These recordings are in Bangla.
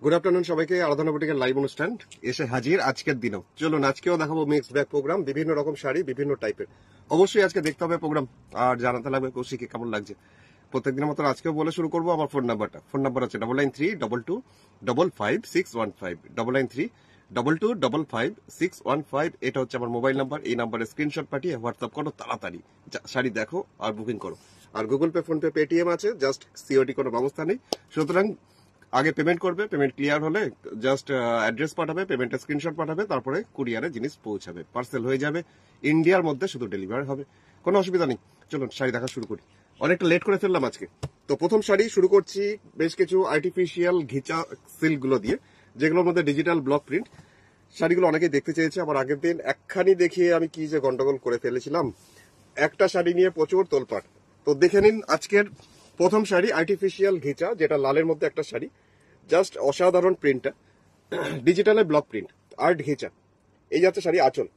গুড আফটারনুন সবাইকে। আরাধনা বুটিকের লাইভ অনুষ্ঠান এসে হাজির আজকের দিনও। চলুন আজকেও দেখাবো মিক্স ব্যাগ প্রোগ্রাম, বিভিন্ন রকম শাড়ি, বিভিন্ন টাইপের। অবশ্যই আজকে দেখতে হবে প্রোগ্রাম আর জানাতে লাগবে কৌশিকে কেমন লাগছে। প্রত্যেকদিনের মতো আজকেও বলে শুরু করবো আমার ফোন নাম্বারটা। ফোন নাম্বার আছে 9932255615 9932255615। এটা হচ্ছে আমার মোবাইল নাম্বার। এই নাম্বারে স্ক্রিনশট পাঠিয়ে হোয়াটসঅ্যাপ করো, তাড়াতাড়ি শাড়ি দেখো আর বুকিং করো। আর Google Pay, PhonePe, Paytm আছে, জাস্ট সিওডি কোনো ব্যবস্থা নেই। সুতরাং আগে পেমেন্ট করবে, পেমেন্ট ক্লিয়ার হলে জাস্ট অ্যাড্রেস পাঠাবে, পেমেন্টের স্ক্রিনশট পাঠাবে, তারপরে কুরিয়ারে জিনিস পৌঁছাবে, পার্সেল হয়ে যাবে। ইন্ডিয়ার মধ্যে শুধু ডেলিভারি হবে, কোনো অসুবিধা নেই। চলুন শাড়ি দেখা শুরু করি। অনেকটা লেট করে ফেললাম আজকে। তো প্রথম শাড়ি শুরু করছি বেশ কিছু আর্টিফিশিয়াল ঘিচা সিল্ক গুলো দিয়ে, যেগুলোর মধ্যে ডিজিটাল ব্লক প্রিন্ট। শাড়িগুলো অনেকেই দেখতে চেয়েছে। আমার আগের দিন একখানি দেখিয়ে আমি কি যে গন্ডগোল করে ফেলেছিলাম, একটা শাড়ি নিয়ে প্রচুর তোলপাট। তো দেখে নিন আজকের প্রথম শাড়ি, আর্টিফিশিয়াল ঘিচা, যেটা লালের মধ্যে একটা শাড়ি। জাস্ট অসাধারণ প্রিন্টটা, ডিজিটালে ব্লক প্রিন্ট, আর্ট ঘিচা। এই যাচ্ছে শাড়ি আঁচল।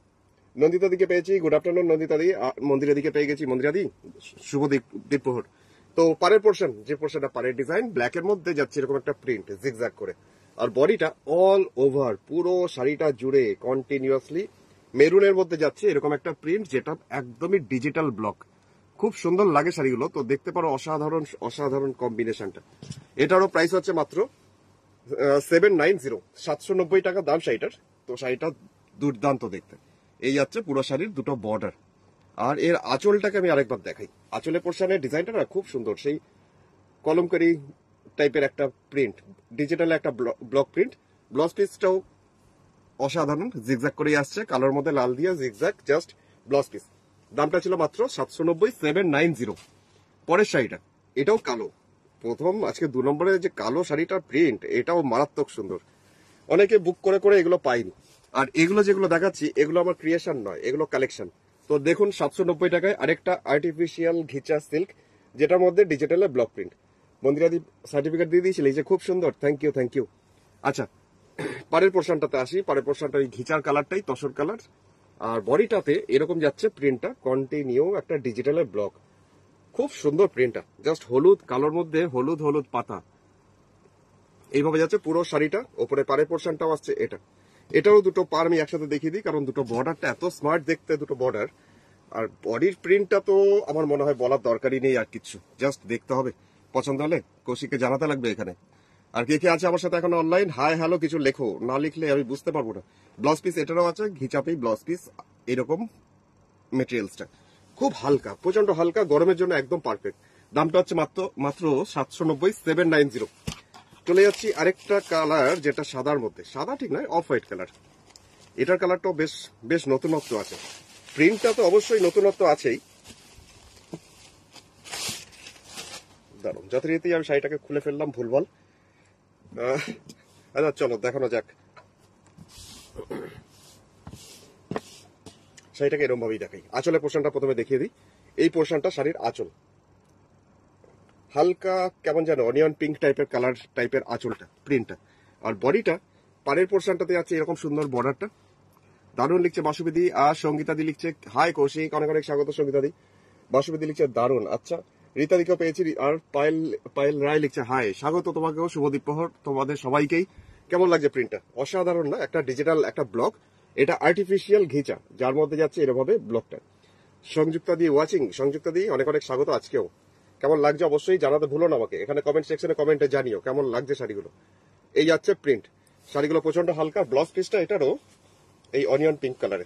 নন্দিতা দিকে পেয়েছি, গুড আফটারনুন নন্দিতা দি। মন্দিরের দিকে পেয়ে গেছি, মন্দিরা দি শুভ দ্বীপ্রহর। তো পাড়ের পোর্শন, যে পোর্শনটা পাড়ের ডিজাইন ব্ল্যাকের মধ্যে যাচ্ছে এরকম একটা প্রিন্ট জিগজ্যাগ করে। আর বডিটা অল ওভার পুরো শাড়িটা জুড়ে কন্টিনিউয়াসলি মেরুনের মধ্যে যাচ্ছে এরকম একটা প্রিন্ট, যেটা একদমই ডিজিটাল ব্লক। খুব সুন্দর লাগে শাড়িগুলো। তো দেখতে পারো অসাধারণ অসাধারণ কম্বিনেশনটা। এটারও প্রাইস হচ্ছে মাত্র 790, 790 টাকা দাম শাড়িটার। তো শাড়িটা দুর্দান্ত দেখতে। এই যাচ্ছে পুরো শাড়ির দুটো বর্ডার। আর এর আঁচলটাকে আমি আরেকবার দেখাই। আঁচলের পোর্শনের ডিজাইনটা না খুব সুন্দর, সেই কলমকারি টাইপের একটা প্রিন্ট, ডিজিটাল একটা ব্লক প্রিন্ট। ব্লাউজ পিসটাও অসাধারণ, জিগজ্যাগ করেই আসছে, কালোর মধ্যে লাল দিয়ে জিগজ্যাগ, জাস্ট ব্লাউজ পিস। দামটা ছিল মাত্র 790, 790। পরের শাড়িটা, এটাও কালো। প্রথম আজকে 2 নম্বরে যে কালো শাড়িটার প্রিন্ট, এটাও মারাত্মক সুন্দর। অনেকে বুক করে করে এগুলো পাইনি। আর এগুলো যেগুলো দেখাচ্ছি, এগুলো আমার ক্রিয়েশন নয়, এগুলো কালেকশন। তো দেখুন 790 টাকায় আরেকটা আর্টিফিশিয়াল ঘিচা সিল্ক, যেটার মধ্যে ডিজিটালে ব্লক প্রিন্ট। মন্দিরাদি সার্টিফিকেট দিয়ে দিয়েছিল, এই যে খুব সুন্দর, থ্যাংক ইউ থ্যাংক ইউ। আচ্ছা, পাড়ের পোর্শনটাতে আসি। পাড়ের পোর্শনটা এই ঘিচার কালারটাই তসর কালার। আর বডিটাতে এরকম যাচ্ছে প্রিন্টটা, কন্টিনিউ একটা ডিজিটালের ব্লক। খুব সুন্দর প্রিন্টটা, জাস্ট হলুদ কালোর মধ্যে হলুদ হলুদ পাতা, এইভাবে যাচ্ছে পুরো শাড়িটা। ওপরে পাড়ের পোর্শনটাও আসছে এটা। এটাও দুটো পার আমি একসাথে দেখিয়ে দিই, কারণ দুটো বর্ডারটা এত স্মার্ট দেখতে, দুটো বর্ডার। আর বডির প্রিন্টটা তো আমার মনে হয় বলার দরকারই নেই আর কিছু, জাস্ট দেখতে হবে। পছন্দ হলে কৌশিককে জানাতে লাগবে এখানে। আর কে কে আছে আমার সাথে এখন অনলাইন, হাই হ্যালো কিছু লেখো, না লিখলে আমি বুঝতে পারবো না। ব্লাউজ পিস এটারও আছে, ঘিচাপেই ব্লাউজ পিস, এরকম মেটেরিয়ালসটা খুব হালকা, প্রচন্ড হালকা, গরমের জন্য একদম পারফেক্ট। দামটা হচ্ছে মাত্র 790, 790। চলে যাচ্ছি আরেকটা কালার, যেটা সাদার মধ্যে, সাদা ঠিক নয়, অফ হোয়াইট কালার। এটার কালারটাও বেশ বেশ নতুনত্ব আছে। প্রিন্টটা তো অবশ্যই নতুনত্ব আছেই। দারুণ, যথারীতি আমি শাড়িটাকে খুলে ফেললাম ভুলভাল। আচ্ছা চলো দেখানো যাক। শাড়িটাকে এরকম ভাবেই দেখাই। আঁচলের পোর্শনটা প্রথমে দেখিয়ে দিই। এই পোর্শনটা শাড়ির আঁচল, হালকা কেমন যেন অনিয়ন পিঙ্ক টাইপের কালার টাইপের আঁচলটা, প্রিন্টটা। আর বডিটা পাড়ের পোর্শনটাতে আছে এরকম সুন্দর বর্ডারটা। দারুণ লিখছে বাসুবিদি। আর সঙ্গীতাদি লিখছে হাই কৌশিক, অনেক অনেক স্বাগত সঙ্গীতাদি। বাসুবিদি লিখছে দারুণ। আচ্ছা, রীতাদিকেও পেয়েছি। আর পায়েল রায় লিখছে হাই, স্বাগত তোমাকেও, শুভদীপ প্রহর তোমাদের সবাইকেই। কেমন লাগছে প্রিন্টটা? অসাধারণ না? একটা ডিজিটাল একটা ব্লক, এটা আর্টিফিশিয়াল ঘিচা, যার মধ্যে যাচ্ছে এরভাবে ব্লকটা। সংযুক্তা দিয়ে ওয়াচিং, সংযুক্তা দিয়ে অনেক অনেক স্বাগত আজকেও। কেমন লাগছে অবশ্যই জানাতে ভুলো না আমাকে, এখানে কমেন্ট সেকশনে কমেন্টে জানিও কেমন লাগছে শাড়িগুলো। এই যাচ্ছে প্রিন্ট, শাড়িগুলো প্রচন্ড হালকা। ব্লাউজ পিসটা এটারও এই অনিয়ন পিঙ্ক কালারে,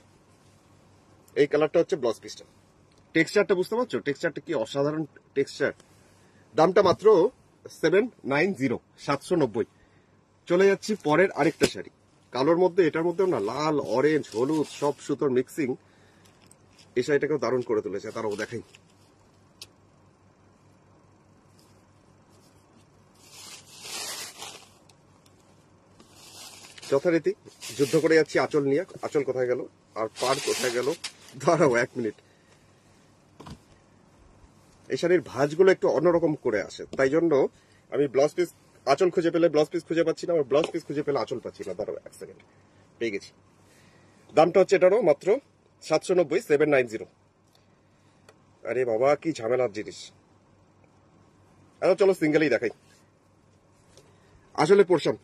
এই কালারটা হচ্ছে ব্লাউজ পিসটা। টেক্সচারটা বুঝতে পারছো? টেক্সচারটা কি অসাধারণ টেক্সচার। দামটা মাত্র 790, 790। চলে যাচ্ছি পরের আরেকটা শাড়ি, কালোর মধ্যে। এটার মধ্যেও না লাল, অরেঞ্জ, হলুদ সব সুতোর মিক্সিং। এই শাড়িটাকেও দারুণ করে তুলেছে, তারাও দেখাই। যথারীতি যুদ্ধ করে যাচ্ছি আঁচল নিয়ে। আঁচল কোথায় গেল আর পার কোথায় গেল, দাঁড়াও 1 মিনিট। এই শাড়ির ভাঁজগুলো একটু অন্যরকম করে আসে, তাই জন্য আমি ব্লাউজ পিস আঁচল খুঁজে পেলে ব্লাউজ পিস খুঁজে পাচ্ছি না, আমার ব্লাউজ পিস খুঁজে পেলে আঁচল পাচ্ছি না। দাঁড়াও 1 সেকেন্ড, পেয়ে গেছি। দামটা হচ্ছে এটারও মাত্র 790, 790। আরে বাবা কি ঝামেলার জিনিস। আচ্ছা চলো সিঙ্গেলই দেখাই। আসলে পোর্শন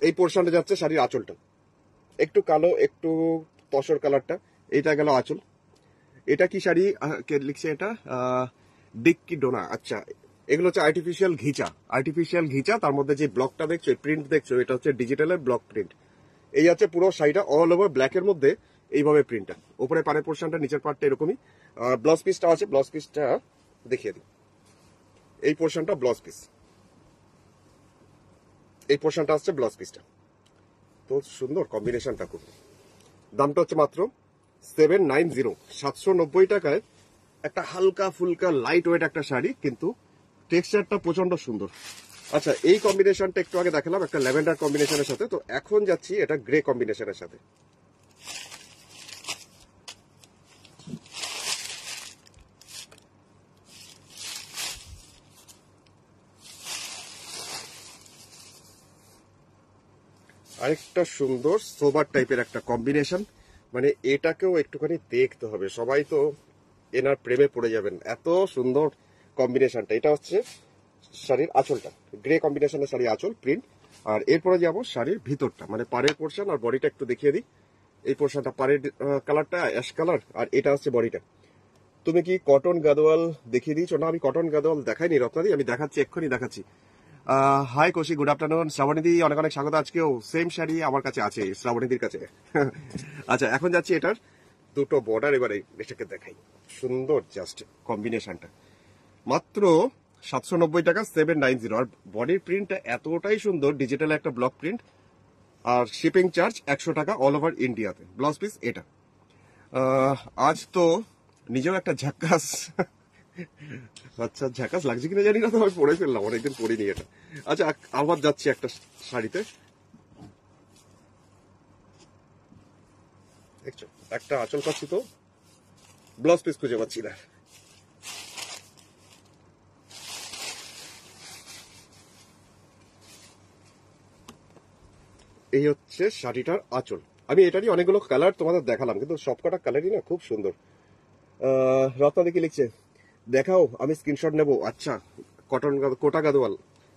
এই পোর্শনটা যাচ্ছে শাড়ির আঁচলটা, একটু কালো একটু তসর কালারটা, এটা গেল আঁচল। এটা কি শাড়ি কে লিখছে এটা? ডিক্কি ডোনা। আচ্ছা, এগুলো হচ্ছে আর্টিফিশিয়াল ঘিচা, আর্টিফিশিয়াল ঘিচা। তার মধ্যে যে ব্লকটা দেখছো, প্রিন্ট দেখছো, এটা হচ্ছে ডিজিটালের ব্লক প্রিন্ট। এই আছে পুরো শাড়িটা অল ওভার ব্ল্যাকের মধ্যে এইভাবে প্রিন্টটা, উপরে পাড়ের পোর্শনটা, নিচের পার্টটা এরকমই। ব্লাউজ পিসটা আছে, ব্লাউজ পিসটা দেখিয়ে দিই। এই পোর্শনটা ব্লাউজ পিস, এই পোর্শনটা আসছে ব্লাউজ পিসটা। তো সুন্দর কম্বিনেশনটা খুব। দামটা হচ্ছে মাত্র 790, 790 টাকায় একটা হালকা ফুলকা লাইট ওয়েট একটা শাড়ি, কিন্তু টেক্সচারটা প্রচন্ড সুন্দর। আচ্ছা, এই কম্বিনেশনটা একটু আগে দেখালাম একটা ল্যাভেন্ডার কম্বিনেশনের সাথে, তো এখন যাচ্ছি এটা গ্রে কম্বিনেশনের সাথে। আরেকটা সুন্দর সোবার টাইপের একটা কম্বিনেশন, মানে এটাকেও একটুখানি দেখতে হবে, সবাই তো এনার প্রেমে পড়ে যাবেন, এত সুন্দর কম্বিনেশনটা। এটা হচ্ছে শাড়ির আঁচলটা, গ্রে কম্বিনেশনের শাড়ি আঁচল প্রিন্ট। আর এরপরে যাবো শাড়ির ভিতরটা, মানে পাড়ের পোর্শন আর বডিটা একটু দেখিয়ে দিই। এই পোর্শনটা পাড়ের কালারটা অ্যাশ কালার, আর এটা হচ্ছে বডিটা। তুমি কি কটন গাদোয়াল দেখিয়ে দিয়েছো? না, আমি কটন গাদোয়াল দেখাইনি রত্নাদি, আমি দেখাচ্ছি, এক্ষুনি দেখাচ্ছি। Hi Koshi, good afternoon. শ্রাবণীদি অনেক অনেক স্বাগত। আজকেও সেম শাড়ি আমার কাছে আছে, শ্রাবণীদির কাছে। আচ্ছা, এখন যাচ্ছি এটার দুটো বর্ডার, এবারে এটাকে দেখাই। সুন্দর জাস্ট কম্বিনেশনটা, মাত্র 790 টাকা, 790। আর বডির প্রিন্টটা এতটাই সুন্দর, ডিজিটাল একটা ব্লক প্রিন্ট, আর শিপিং চার্জ 100 টাকা অল ওভার ইন্ডিয়াতে। ব্লাউজ পিস এটা। আজ তো নিজেও একটা ঝাক্কাস, আচ্ছা ঝাকাস লাগছে কিনা জানি না, তো আমি পরে ফেললাম, অনেকদিন পরিনি এটা। আচ্ছা, আবার যাচ্ছি একটা শাড়িতে, দেখছো একটা আঁচল পাচ্ছি, তো ব্লাউজ পিস খুঁজে পাচ্ছি না। এই হচ্ছে শাড়িটার আঁচল। আমি এটারই অনেকগুলো কালার তোমাদের দেখালাম, কিন্তু সবকটা কালারই না খুব সুন্দর। রত্না দেখি লিখছে, দেখাও আমি স্ক্রিনশট নেবো। আচ্ছা, কটন কোটা গাদোয়াল,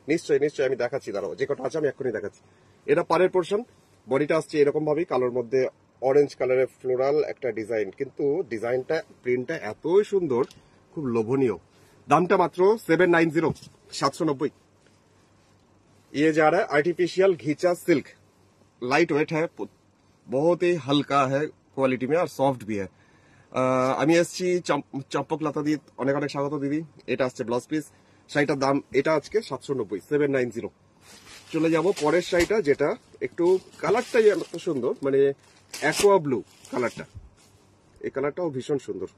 নিশ্চয়ই নিশ্চয়ই আমি দেখাচ্ছি, দাঁড়াও, যে কটা আছে আমি এক্ষুনি দেখাচ্ছি। এটা পাড়ের পোর্শন, বডিটা আসছে এরকম ভাবেই, কালোর মধ্যে অরেঞ্জ কালারের ফ্লোরাল একটা ডিজাইন, কিন্তু ডিজাইনটা প্রিন্টটা এতই সুন্দর, খুব লোভনীয়। দামটা মাত্র 790, 790। ये जा रहा है आर्टिफिशियल घीचा सिल्क, लाइट वेट है, बहुत ही हल्का है क्वालिटी में, और सॉफ्ट भी है। আমি এসছি চম্পক লতা দি, অনেক অনেক স্বাগত দিদি। এটা আসছে ব্লাউজ পিস, শাড়িটার দাম এটা আজকে 790, 790। চলে যাব পরের শাড়িটা, যেটা একটু কালারটাই এত সুন্দর, মানে অ্যাকোয়া ব্লু কালারটা, এই কালারটাও ভীষণ সুন্দর।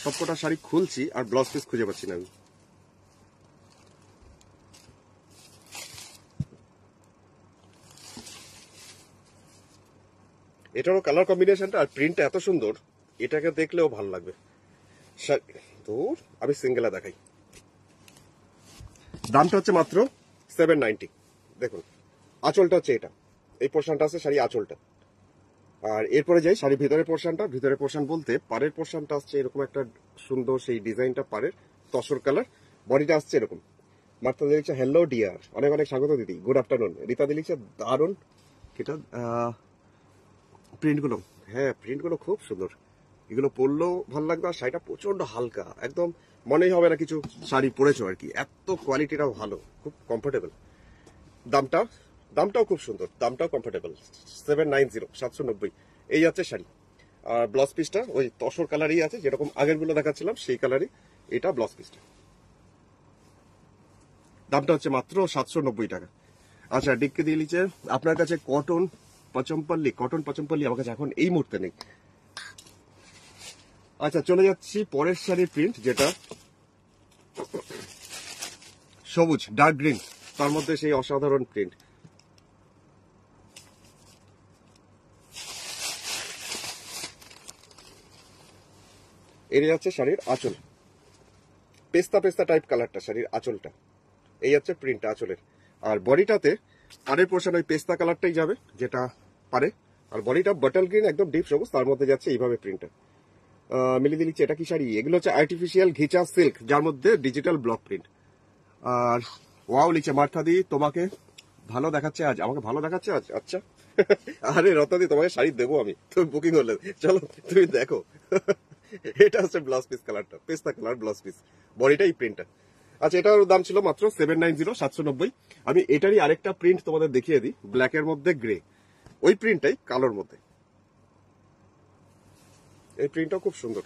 সবকটা শাড়ি খুলছি আর ব্লাউজ পিস খুঁজে পাচ্ছি না আমি। এটারও কালার কম্বিনেশনটা আর প্রিন্টটা এত সুন্দর, এটাকে দেখলেও ভালো লাগবে। দূর, আমি সিঙ্গেলা দেখাই। দামটা হচ্ছে মাত্র 790। দেখুন, আঁচলটা হচ্ছে এটা, এই পোর্শনটা আছে শাড়ি আঁচলটা। আর এরপরে যাই শাড়ি ভিতরের পোর্শনটা। ভিতরের পোর্শন বলতে পাড়ের পোর্শনটা আসছে এরকম একটা সুন্দর, সেই ডিজাইনটা পাড়ের তসর কালার, বডিটা আসছে এরকম। মার্তা দি লিখছে হ্যালো ডিয়ার, অনেক অনেক স্বাগত দিদি, গুড আফটারনুন। রীতা দি লিখছে দারুণ, এটা প্রিন্টগুলো, হ্যাঁ প্রিন্টগুলো খুব সুন্দর, এগুলো পরলেও ভালো লাগবে। আর শাড়িটা প্রচন্ড হালকা, একদম মনেই হবে না কিছু শাড়ি পরেছো আর কি, এত কোয়ালিটিটাও ভালো, খুব কমফোর্টেবল। দামটাও খুব সুন্দর, দামটাও কমফোর্টেবল। 790, 790। এই আছে শাড়ি। আর ব্লাউজ পিসটা ওই তসর কালারই আছে, যেরকম আগের গুলো দেখাচ্ছিলাম সেই কালারই এটা ব্লাউজ পিসটা। দামটা হচ্ছে মাত্র 790 টাকা। আচ্ছা, ডিক্কি দিয়ে লিখছে আপনার কাছে কটন পচমপল্লি আমার কাছে এখন এই মুহূর্তে নেই। আচ্ছা, চলে যাচ্ছি পরের শাড়ির প্রিন্ট, যেটা সবুজ ডার্ক গ্রিন, তার মধ্যে সেই অসাধারণ প্রিন্ট। এর হচ্ছে শাড়ির আঁচল, পেস্তা পেস্তা টাইপ কালারটা শাড়ির আঁচলটা, এই হচ্ছে প্রিন্ট আঁচলের। আর বডিটাতে পাড়ের পোর্শন ওই পেস্তা কালারটাই যাবে, যেটা পারে। আর বডিটা বটল গ্রিন, একদম ডিপ সবুজ, তার মধ্যে যাচ্ছে এইভাবে প্রিন্টটা। মিলিয়ে দিচ্ছি এটা কি শাড়ি, এগুলো হচ্ছে আর্টিফিশিয়াল ঘিচা সিল্ক যার মধ্যে ডিজিটাল ব্লক প্রিন্ট। আর ওয়াও লিখছে মার্থাদি তোমাকে ভালো দেখাচ্ছে আজ, আমাকে ভালো দেখাচ্ছে আজ, আচ্ছা। আরে রত্নাদি তোমাকে শাড়ি দেবো আমি, তুমি বুকিং করলে, চলো তুমি দেখো। এটা হচ্ছে ব্লাউজ পিস কালারটা, পেস্তা কালার ব্লাউজ পিস, বডিটা এই প্রিন্টটা। আচ্ছা, এটার দাম ছিল মাত্র 790, 790। আমি এটারই আরেকটা প্রিন্ট তোমাদের দেখিয়ে দিই, ব্ল্যাক এর মধ্যে গ্রে, ওই প্রিন্টটাই কালোর মধ্যে। এই প্রিন্টটাও খুব সুন্দর,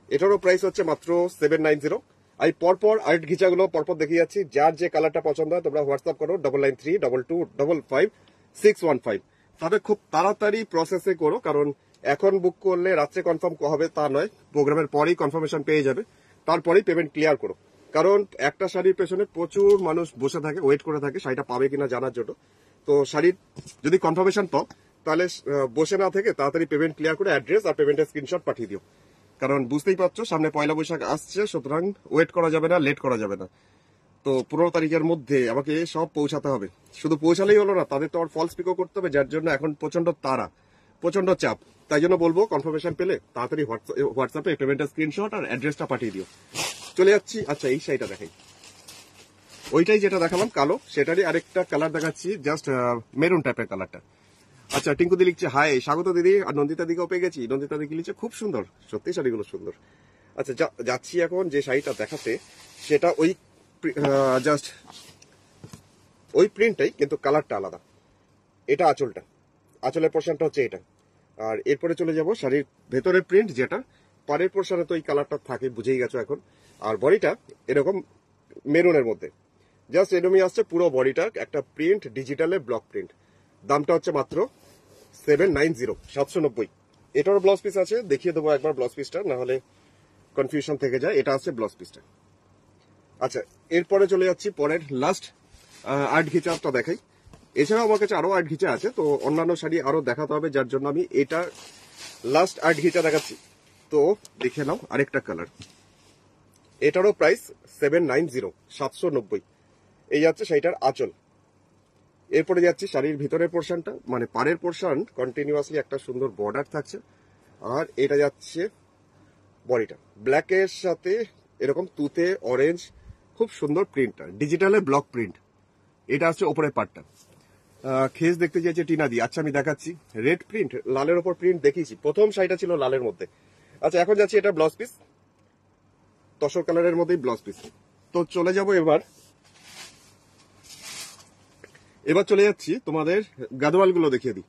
এটারও প্রাইস হচ্ছে মাত্র 790। আমি পরপর আর্ট ঘিচাগুলো পরপর দেখিয়ে যাচ্ছি, যার যে কালারটা পছন্দ হয় তোমরা হোয়াটসঅ্যাপ করো 9932255615। তবে খুব তাড়াতাড়ি প্রসেসে করো, কারণ এখন বুক করলে রাত্রে কনফার্ম হবে তা নয়, প্রোগ্রামের পরেই কনফার্মেশন পেয়ে যাবে, তারপরেই পেমেন্ট ক্লিয়ার করো। কারণ একটা শাড়ির পেছনে প্রচুর মানুষ বসে থাকে, ওয়েট করে থাকে শাড়িটা পাবে কিনা জানার জন্য। তো শাড়ির যদি কনফার্মেশন পাও তাহলে বসে না থেকে তাড়াতাড়ি পেমেন্ট ক্লিয়ার করে অ্যাড্রেস আর পেমেন্টের স্ক্রিনশট পাঠিয়ে দিও, কারণ বুঝতেই পারছো সামনে পয়লা বৈশাখ আসছে, সুতরাং ওয়েট করা যাবে না, লেট করা যাবে না। তো 15 তারিখের মধ্যে আমাকে সব পৌঁছাতে হবে। শুধু পৌঁছালেই হলো না, তাদের তো আর ফলস পিকও করতে হবে, যার জন্য এখন প্রচন্ড তাড়া, প্রচন্ড চাপ। তাই জন্য বলবো কনফার্মেশন পেলে তাড়াতাড়ি হোয়াটসঅ্যাপে পেমেন্টের স্ক্রিনশট আর অ্যাড্রেসটা পাঠিয়ে দিও। চলে যাচ্ছি, আচ্ছা এই শাড়িটা দেখাই, ওইটাই যেটা দেখালাম কালো, সেটারই আরেকটা কালার দেখাচ্ছি, জাস্ট মেরুন টাইপের কালারটা। আচ্ছা, টিঙ্কুদি লিখছে হাই, স্বাগত দিদি। আর নন্দিতা দিকেও পেয়ে গেছি, নন্দিতা দিকে লিখছে খুব সুন্দর, সত্যি শাড়িগুলো সুন্দর। আচ্ছা, যাচ্ছি এখন যে শাড়িটা দেখাতে, সেটা ওই জাস্ট ওই প্রিন্টটাই, কিন্তু কালারটা আলাদা। এটা আঁচলটা, আঁচলের পোর্শনটা হচ্ছে এটা। আর এরপরে চলে যাব শাড়ির ভেতরের প্রিন্ট, যেটা পাড়ের পোর্শনে তো এই কালারটা থাকে, বুঝেই গেছো এখন। আর বডিটা এরকম মেরুনের মধ্যে, জাস্ট এরকমই আসছে পুরো বডিটা, একটা প্রিন্ট, ডিজিটালে ব্লক প্রিন্ট। দামটা হচ্ছে মাত্র 790, 790। এটারও ব্লাউজ পিস আছে, দেখিয়ে দেবো একবার ব্লাউজ পিসটা, না হলে কনফিউশন থেকে যায়। এটা আছে ব্লাউজ পিসটা। আচ্ছা, এরপরে চলে যাচ্ছি পরের লাস্ট আর্ট ঘিচাটা দেখাই। এছাড়াও আমার কাছে আরো আর্ট ঘিচা আছে, তো অন্যান্য শাড়ি আরো দেখাতে হবে, যার জন্য আমি এটা লাস্ট আর্ট ঘিচা দেখাচ্ছি। তো দেখে নাও আরেকটা কালার, এটারও প্রাইস 790, 790। এই যাচ্ছে শাড়িটার আঁচল। এরপরে যাচ্ছি শাড়ির ভিতরের পোর্শনটা, মানে পাড়ের পোর্শন কন্টিনিউয়াসলি একটা সুন্দর বর্ডার থাকছে। আর এটা যাচ্ছে বডিটা, ব্ল্যাকের সাথে এরকম তুতে অরেঞ্জ, খুব সুন্দর প্রিন্টটা, ডিজিটালে ব্লক প্রিন্ট। এটা হচ্ছে ওপরের পার্টটা। খেস দেখতে চাইছে টিনা দি, আচ্ছা আমি দেখাচ্ছি। রেড প্রিন্ট, লালের ওপর প্রিন্ট দেখিয়েছি, প্রথম শাড়িটা ছিল লালের মধ্যে। আচ্ছা, এখন যাচ্ছি এটা ব্লাউজ পিস, তসর কালারের মধ্যেই ব্লাউজ পিস। তো চলে যাব এবার চলে যাচ্ছি তোমাদের গাদোয়াল গুলো দেখিয়ে দিই।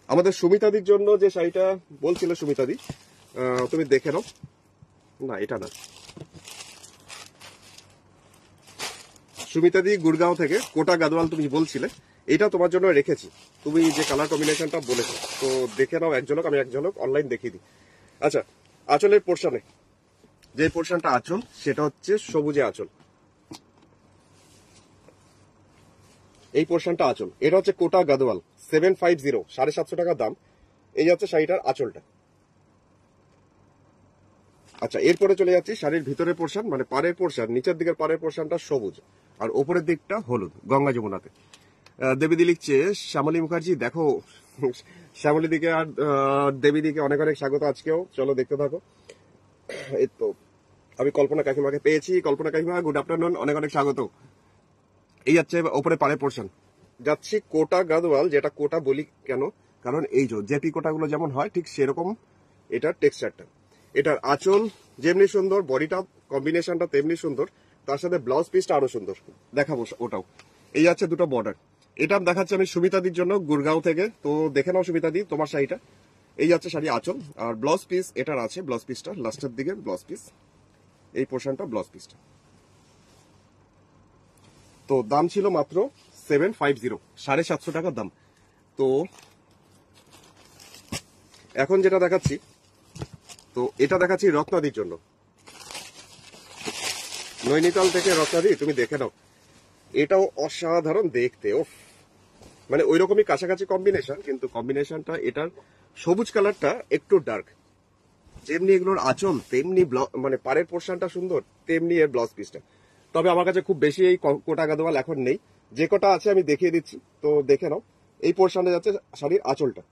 আমাদের সুমিতাদির জন্য যে শাড়িটা বলছিল সুমিতাদি, তুমি দেখে নাও। না, এটা না, সুমিতাদি গুড়গাঁও থেকে কোটা গাদোয়াল তুমি বলছিলে, এটা তোমার জন্য রেখেছি, তুমি যে কালার কম্বিনেশনটা বলেছো। তো দেখে নাও এক ঝলক, আমি এক ঝলক অনলাইন দেখিয়ে দিই। আচ্ছা, আঁচলের পোর্শনে যে পোর্শনটা আঁচল, সেটা হচ্ছে সবুজে আঁচল, এই পোর্শনটা আঁচল। এটা হচ্ছে কোটা গাদোয়াল, 750, 750 টাকা দাম। এই হচ্ছে শাড়িটার আঁচলটা। আচ্ছা, এরপরে চলে যাচ্ছি শাড়ির ভিতরের পোর্শন, মানে পাড়ের পোর্শন, নিচের দিকের পাড়ের পোর্শনটা সবুজ আর ওপরের দিকটা হলুদ, গঙ্গা যমুনাতে। দেবীদি লিখছে শ্যামলী মুখার্জি, দেখো শ্যামলী দিকে আর দেবী দিকে অনেক অনেক স্বাগত আজকেও, চলো দেখতে থাকো। এই তো আমি কল্পনা কাকিমাকে পেয়েছি, কল্পনা কাকিমা গুড আফটারনুন, অনেক অনেক স্বাগত। এই যাচ্ছে ওপরে পাড়ের পোর্শন। যাচ্ছি কোটা গাদোয়াল, যেটা কোটা বলি কেন, কারণ এই যে জেপি কোটাগুলো যেমন হয় ঠিক সেরকম এটার টেক্সচারটা। এটার আঁচল যেমনি সুন্দর, বডিটা কম্বিনেশনটা তেমনি সুন্দর, তার সাথে ব্লাউজ পিসটা আরো সুন্দর, দেখাবো ওটাও। এই যাচ্ছে দুটো বর্ডার। এটা দেখাচ্ছি আমি সুমিতাদির জন্য গুড়গাঁও থেকে, তো দেখে নাও সুমিতাদি তোমার শাড়িটা। এই যাচ্ছে শাড়ি আঁচল, আর ব্লাউজ পিস এটার আছে, ব্লাউজ পিসটা লাস্টের দিকে ব্লাউজ পিস, এই পোর্শনটা ব্লাউজ পিসটা। তো দাম ছিল মাত্র 750, 750 টাকার দাম। তো এখন যেটা দেখাচ্ছি, তো এটা দেখাচ্ছি রত্নাদির জন্য, নৈনিতাল থেকে রত্নাদি, তুমি দেখে নাও। এটাও অসাধারণ দেখতে, ওফ, মানে ওই রকমই কাছাকাছি কম্বিনেশন, কিন্তু কম্বিনেশনটা এটার সবুজ কালারটা একটু ডার্ক। যেমনি এগুলোর আঁচল, তেমনি মানে পাড়ের পোর্শনটা সুন্দর, তেমনি এর ব্লাউজ পিসটা। তবে আমার কাছে খুব বেশি এই কোটা গাদোয়াল এখন নেই, যে কটা আছে আমি দেখিয়ে দিচ্ছি, তো দেখে নাও। এই পোর্শনে যাচ্ছে শাড়ির আঁচলটা,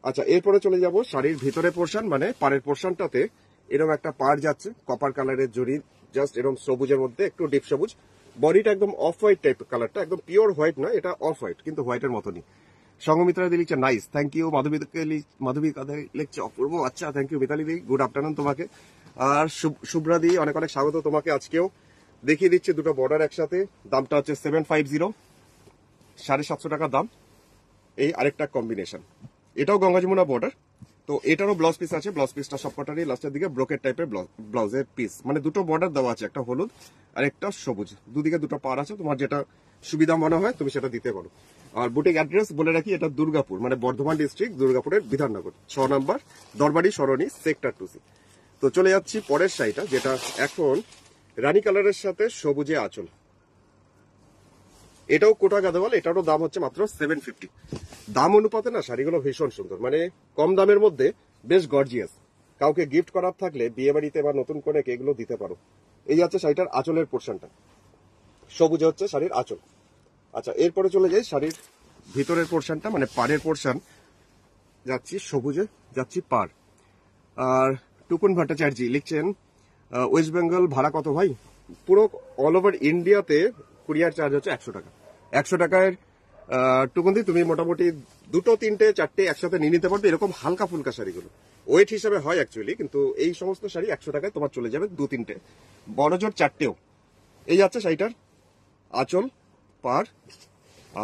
আচ্ছা, এরপরে চলে যাব শাড়ির ভিতরে পোর্শন, মানে পাড়ের পোর্শনটাতে এরকম একটা পাড় যাচ্ছে কপার কালারের জরি, জাস্ট এরকম সবুজের মধ্যে একটু ডিপ সবুজ। বডিটা একদম অফ হোয়াইট টাইপ কালারটা, একদম পিওর হোয়াইট নয়, এটা অফ হোয়াইট কিন্তু হোয়াইটের মতনই। সঙ্গমিত্রা দি লিখছে nice, thank you. Madhabi Kader লিখছে অপূর্ব, আচ্ছা থ্যাংক ইউ। মিতালি দি গুড আফটারনুন তোমাকে। আর শুভ্রা দি অনেক অনেক স্বাগত তোমাকে। আজকেও দেখিয়ে দিচ্ছে দুটো বর্ডার একসাথে, দামটা হচ্ছে 750, 750 টাকা দাম। এই আরেকটা কম্বিনেশন, এটাও গঙ্গা যমুনা বর্ডার, তো এটারও ব্লাউজ পিস আছে। ব্লাউজ পিসটা সবকটারই লাস্টের দিকে ব্রোকেট টাইপের ব্লাউজের পিস, মানে দুটো বর্ডার দেওয়া আছে, একটা হলুদ আর একটা সবুজ, দুদিকে দুটো পার আছে। তোমার যেটা সুবিধা মনে হয় তুমি সেটা দিতে পারো। আর বুটিক অ্যাড্রেস বলে রাখি, এটা দুর্গাপুর, মানে বর্ধমান ডিস্ট্রিক্ট, দুর্গাপুরের বিধাননগর 6 নম্বর দরবাড়ি সরণি, সেক্টর 2C। তো চলে যাচ্ছি পরের শাড়িটা, যেটা এখন রানী কালারের সাথে সবুজে আঁচল। এটাও কোটা গাদোয়াল, এটারও দাম হচ্ছে মাত্র 750। দাম অনুপাতে না শাড়িগুলো ভীষণ সুন্দর, মানে কম দামের মধ্যে বেশ গর্জিয়াস। কাউকে গিফট করার থাকলে বিয়ে বাড়িতে বা নতুন করে এগুলো দিতে পারো। এই হচ্ছে শাড়িটার আঁচলের পোর্শনটা, সবুজে হচ্ছে শাড়ির আঁচল। আচ্ছা, এরপরে চলে যাই শাড়ির ভিতরের পোর্শনটা, মানে পাড়ের পোর্শন। যাচ্ছি সবুজে, যাচ্ছি পাড়। আর টুকুন ভট্টাচার্য লিখছেন ওয়েস্ট বেঙ্গল ভাড়া কত ভাই? পুরো অল ওভার ইন্ডিয়াতে কুরিয়ার চার্জ হচ্ছে 100 টাকা। 100 টাকায় টুকুন্দি তুমি মোটামুটি 2, 3, 4 একসাথে নিয়ে নিতে পারবে। এরকম হালকা ফুলকা শাড়িগুলো ওয়েট হিসাবে হয় অ্যাকচুয়ালি, কিন্তু এই সমস্ত শাড়ি 100 টাকায় তোমার চলে যাবে 2, 3, বড় জোর 4ও। এই যাচ্ছে শাড়িটার আঁচল, পাড়,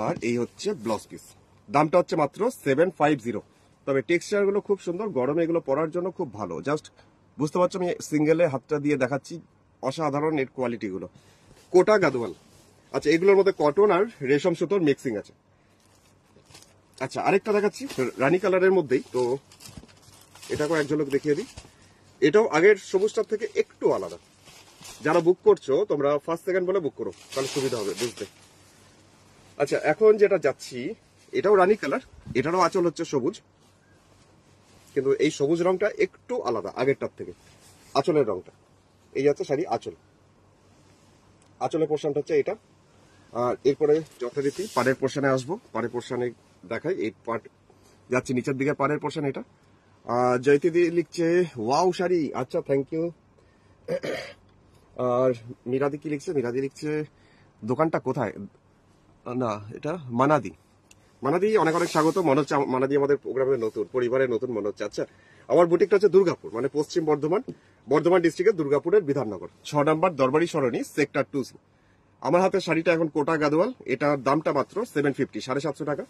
আর এই হচ্ছে ব্লাউজ পিস। দামটা হচ্ছে মাত্র 750। তবে টেক্সচার গুলো খুব সুন্দর, গরমে এগুলো পরার জন্য খুব ভালো। জাস্ট বুঝতে পারছো আমি সিঙ্গেলে হাতটা দিয়ে দেখাচ্ছি, অসাধারণ এর কোয়ালিটি গুলো। কোটা গাদোয়াল। আচ্ছা, এগুলোর মধ্যে কটন আর রেশম সুতোর মিক্সিং আছে। আচ্ছা, আরেকটা দেখাচ্ছি রানী কালারের মধ্যেই, তো এটাকেও এক ঝলক দেখিয়ে দিই। এটাও আগের সবুজটার থেকে একটু আলাদা। যারা বুক করছো তোমরা ফার্স্ট সেকেন্ড বলে বুক করো, তাহলে সুবিধা হবে বুঝতে। আচ্ছা, এখন যেটা যাচ্ছি এটাও রানী কালার, এটারও আঁচল হচ্ছে সবুজ, কিন্তু এই সবুজ রংটা একটু আলাদা আগেরটার থেকে, আঁচলের রংটা। এই হচ্ছে শাড়ি আঁচল, আঁচলের পোর্শনটা হচ্ছে এটা। আর এরপরে যথারীতি পাড়ের পোর্শনে আসবো, পাড়ের পোর্শনে দেখাই। এই পাট যাচ্ছি নিচের দিকে, পাড়ের পোর্শন এটা। জয়তিদি লিখছে ওয়াও শাড়ি, আচ্ছা থ্যাংক ইউ। আর মিরাদি কি লিখছে? মিরাদি লিখছে দোকানটা কোথায়? না, এটা মানাদি। মানাদি অনেক অনেক স্বাগত। মনে হচ্ছে মানাদি আমাদের প্রোগ্রামে নতুন, পরিবারের নতুন মনে হচ্ছে। আচ্ছা, আমার বুটিকটা হচ্ছে দুর্গাপুর, মানে পশ্চিম বর্ধমান, বর্ধমান ডিস্ট্রিক্টের দুর্গাপুরের বিধাননগর 6 নম্বর দরবাড়ি সরণি, সেক্টর 2C। আমার হাতে শাড়িটা এখন কোটা গাদোয়াল, এটার দামটা মাত্র 750, 750 টাকা।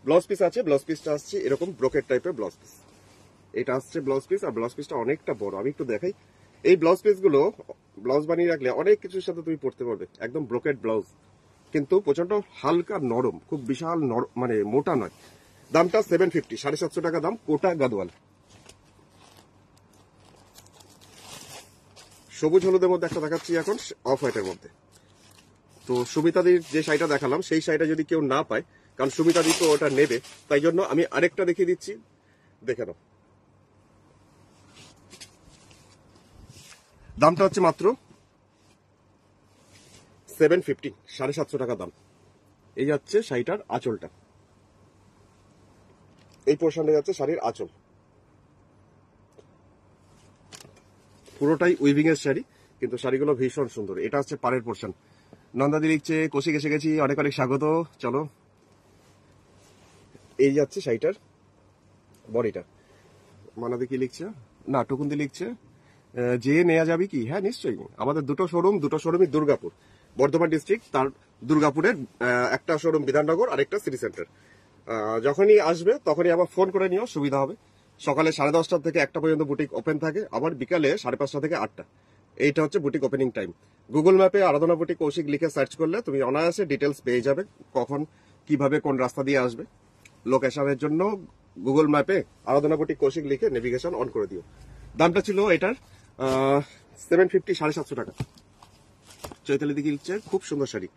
ব্লাউজ পিস আছে, ব্লাউজ পিসটা আসছে এরকম ব্রোকেট টাইপের ব্লাউজ পিস। এটা আসছে ব্লাউজ পিস, আর ব্লাউজ পিসটা অনেকটা বড়। আমি একটু দেখাই। এই ব্লাউজ পিস গুলো ব্লাউজ বানিয়ে রাখলে অনেক কিছুর সাথে তুমি পরতে পারবে। একদম ব্রোকেট ব্লাউজ, কিন্তু প্রচন্ড হালকা নরম, খুব বিশাল মানে মোটা নয়। দামটা 750, 750 টাকা দাম, কোটা গাদোয়াল। সবুজ হলুদের মধ্যে একটা দেখাচ্ছি এখন, অফ হোয়াইটের মধ্যে। তো সুমিতাদির যে শাড়িটা দেখালাম সেই শাড়িটা যদি কেউ না পায়, কারণ সুমিতাদি তো ওটা নেবে, তাই জন্য আমি আরেকটা দেখিয়ে দিচ্ছি, দেখে নাও। দামটা হচ্ছে মাত্র 750, 750 টাকা দাম। এই যাচ্ছে শাড়িটার আঁচলটা, এই পোর্শনটা যাচ্ছে শাড়ির আঁচল। পুরোটাই উইভিং এর শাড়ি, কিন্তু শাড়িগুলো ভীষণ সুন্দর। এটা হচ্ছে পাড়ের পোর্শন। নন্দাদি লিখছে কোশি এসে গেছি, অনেক অনেক স্বাগত। চলো, এই যাচ্ছে শাড়িটার বডিটা। মানাদি কি লিখছে? না, টুকুন্দি লিখছে যে নেওয়া যাবে কি? হ্যাঁ নিশ্চয়ই, আমাদের দুটো শোরুমই দুর্গাপুর, বর্ধমান ডিস্ট্রিক্ট, তার দুর্গাপুরের একটা শোরুম বিধাননগর, আরেকটা সিটি সেন্টার। যখনই আসবে তখনই আবার ফোন করে নিও, সুবিধা হবে। সকালে 10:30 থেকে 1টা পর্যন্ত বুটিক ওপেন থাকে, আবার বিকালে 5:30 থেকে 8টা। এইটা হচ্ছে বুটিক ওপেনিং টাইম। গুগল ম্যাপে আরাধনা বুটিক কৌশিক লিখে সার্চ করলে তুমি অনায়াসে ডিটেলস পেয়ে যাবে, কখন কিভাবে কোন রাস্তা দিয়ে আসবে। লোকেশনের জন্য গুগল ম্যাপে আরাধনা বুটিক কৌশিক লিখে নেভিগেশন অন করে দিও। দামটা ছিল এটার 750, 750 টাকা। চৈতালি দিকে লিখছে খুব সুন্দর শাড়ি,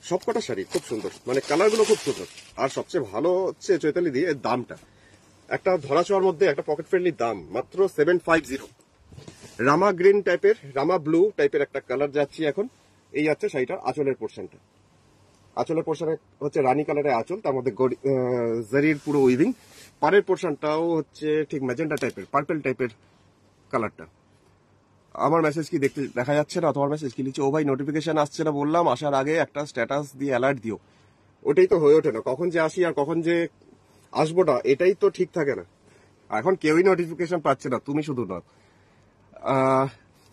সবকটা শাড়ি খুব সুন্দর, মানে কালারগুলো খুব সুন্দর। আর সবচেয়ে ভালো হচ্ছে চৈতালি দিয়ে এর দামটা, একটা ধরাছোঁয়ার মধ্যে একটা পকেট ফ্রেন্ডলি দাম, মাত্র 750। রামা গ্রিন টাইপের, রামা ব্লু টাইপের একটা কালার যাচ্ছি এখন। এই যাচ্ছে শাড়িটার আঁচলের পোর্শনটা। আঁচলের পোর্শনে হচ্ছে রানী কালারের আঁচল, তার মধ্যে জারির পুরো উইভিং। পাড়ের পোর্শনটাও হচ্ছে ঠিক ম্যাজেন্টা টাইপের, পার্পল টাইপের কালারটা। আমার মেসেজ কি দেখতে দেখা যাচ্ছে না? তোমার মেসেজ কি লিখছে? ও ভাই নোটিফিকেশন আসছে না, বললাম আসার আগে একটা স্ট্যাটাস দিয়ে অ্যালার্ট দিও। ওটাই তো হয়ে ওঠে না, কখন যে আসি আর কখন যে আসবো না, এটাই তো ঠিক থাকে না। এখন কেউই নোটিফিকেশন পাচ্ছে না, তুমি শুধু না।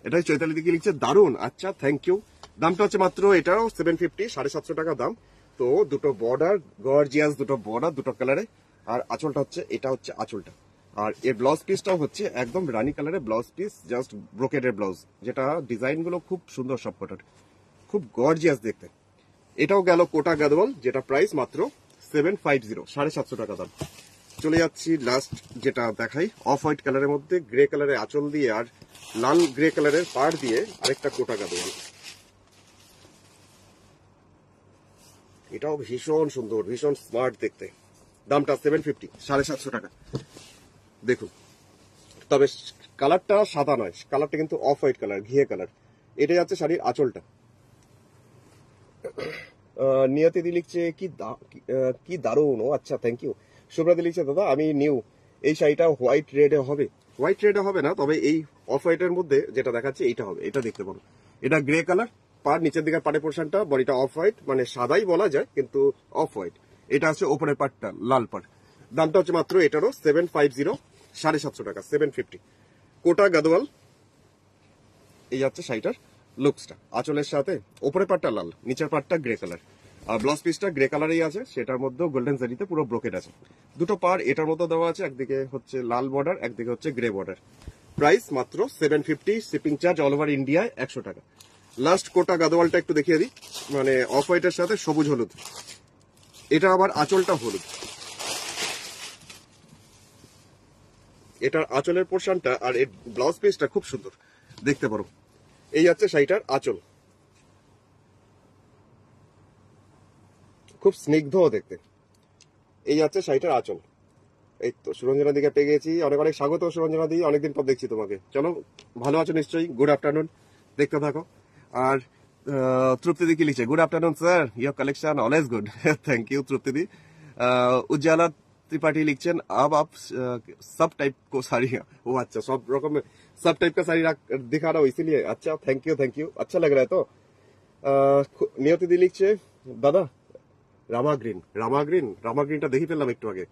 এটাই চৈতালি দিকে লিখছে, দারুন, আচ্ছা থ্যাংক ইউ। দামটা হচ্ছে মাত্র এটাও 750, 750 টাকা দাম। তো দুটো বর্ডার, গর্জিয়াস দুটো বর্ডার, দুটো কালারে। আর আঁচলটা হচ্ছে, এটা হচ্ছে আঁচলটা। আর এর ব্লাউজ পিসটাও হচ্ছে একদম রানী কালারের ব্লাউজ পিস, জাস্ট ব্রোকেডের ব্লাউজ, যেটা ডিজাইন গুলো খুব সুন্দর সবকটার, খুব গর্জিয়াস দেখতে। এটাও গেল কোটা গাদওয়াল, যেটা প্রাইস মাত্র 750, 750 টাকা দাম। চলে যাচ্ছি লাস্ট যেটা দেখাই, অফ হোয়াইট কালারের মধ্যে গ্রে কালারের আঁচল দিয়ে আর লাল গ্রে কালারের পাড় দিয়ে আরেকটা কোটা গাদওয়াল। এটাও ভীষণ সুন্দর, ভীষণ স্মার্ট দেখতে। দামটা 750, 750 টাকা। দেখুন, তবে কালারটা সাদা নয়, কালারটা কিন্তু অফ হোয়াইট কালার, ঘিয়ে কালার। এটাই আছে শাড়ির আঁচলটা। নিয়তিদি লিখছে কি দারুণ, ও আচ্ছা থ্যাংক ইউ। শুভ্রাদি লিখছে, দাদা আমি নিউ, এই শাড়িটা হোয়াইট রেডে হবে? হোয়াইট রেডে হবে না, তবে এই অফ হোয়াইটের মধ্যে যেটা দেখাচ্ছে এইটা হবে, এটা দেখতে পারো। এটা গ্রে কালার, পার নিচের দিকে পাড়ে পোর্শনটা, বডিটা অফ হোয়াইট, মানে সাদাই বলা যায় কিন্তু অফ হোয়াইট। এটা আছে ওপরের পাটটা লাল পাড়। দামটা হচ্ছে মাত্র এটারও 750, 750 টাকা, 750। কোটা গাদওয়াল। এই যাচ্ছে শাড়িটার লুকসটা, আঁচলের সাথে ওপরের পাটটা লাল, নিচের পাটটা গ্রে কালার। আর ব্লাউজ পিসটা গ্রে কালারেই আছে, সেটার মধ্যেও গোল্ডেন জারিতে পুরো ব্রোকেট আছে। দুটো পার এটার মধ্যে দেওয়া আছে, একদিকে হচ্ছে লাল বর্ডার, একদিকে হচ্ছে গ্রে বর্ডার। প্রাইস মাত্র 750, শিপিং চার্জ অল ওভার ইন্ডিয়ায় 100 টাকা। লাস্ট কোটা গাদওয়ালটা একটু দেখিয়ে দিই, মানে অফ হোয়াইটের সাথে সবুজ হলুদ। এটা আবার আঁচলটা হলুদ। এটার আঁচলের পোর্শনটা আর এর ব্লাউজ পিসটা খুব সুন্দর দেখতে পারো। এই হচ্ছে শাড়িটার আঁচল, খুব স্নিগ্ধ দেখতে। এই হচ্ছে শাড়িটার আঁচল। এই তো সুরঞ্জনা দিকে পেয়ে গেছি, অনেক অনেক স্বাগত সুরঞ্জনা দি, অনেকদিন পর দেখছি তোমাকে। চলো, ভালো আছো নিশ্চয়ই, গুড আফটারনুন, দেখতে থাকো। আর তৃপ্তি দি কি লিখছে, good afternoon sir, your collection always good. Thank you Tripti দি। উজ্জ্বলা त्रिपाठी लिखছেন, अब आप सब टाइप को साड़ी, वो अच्छा सब रकम सब टाइप का साड़ी दिखा रहा हो इसीलिए, अच्छा थैंक यू, अच्छा लग रहा है। तो নিয়তি দি লিখছে, দাদা রামাগ্রিনটা দেখি ফেললাম একটু আগে।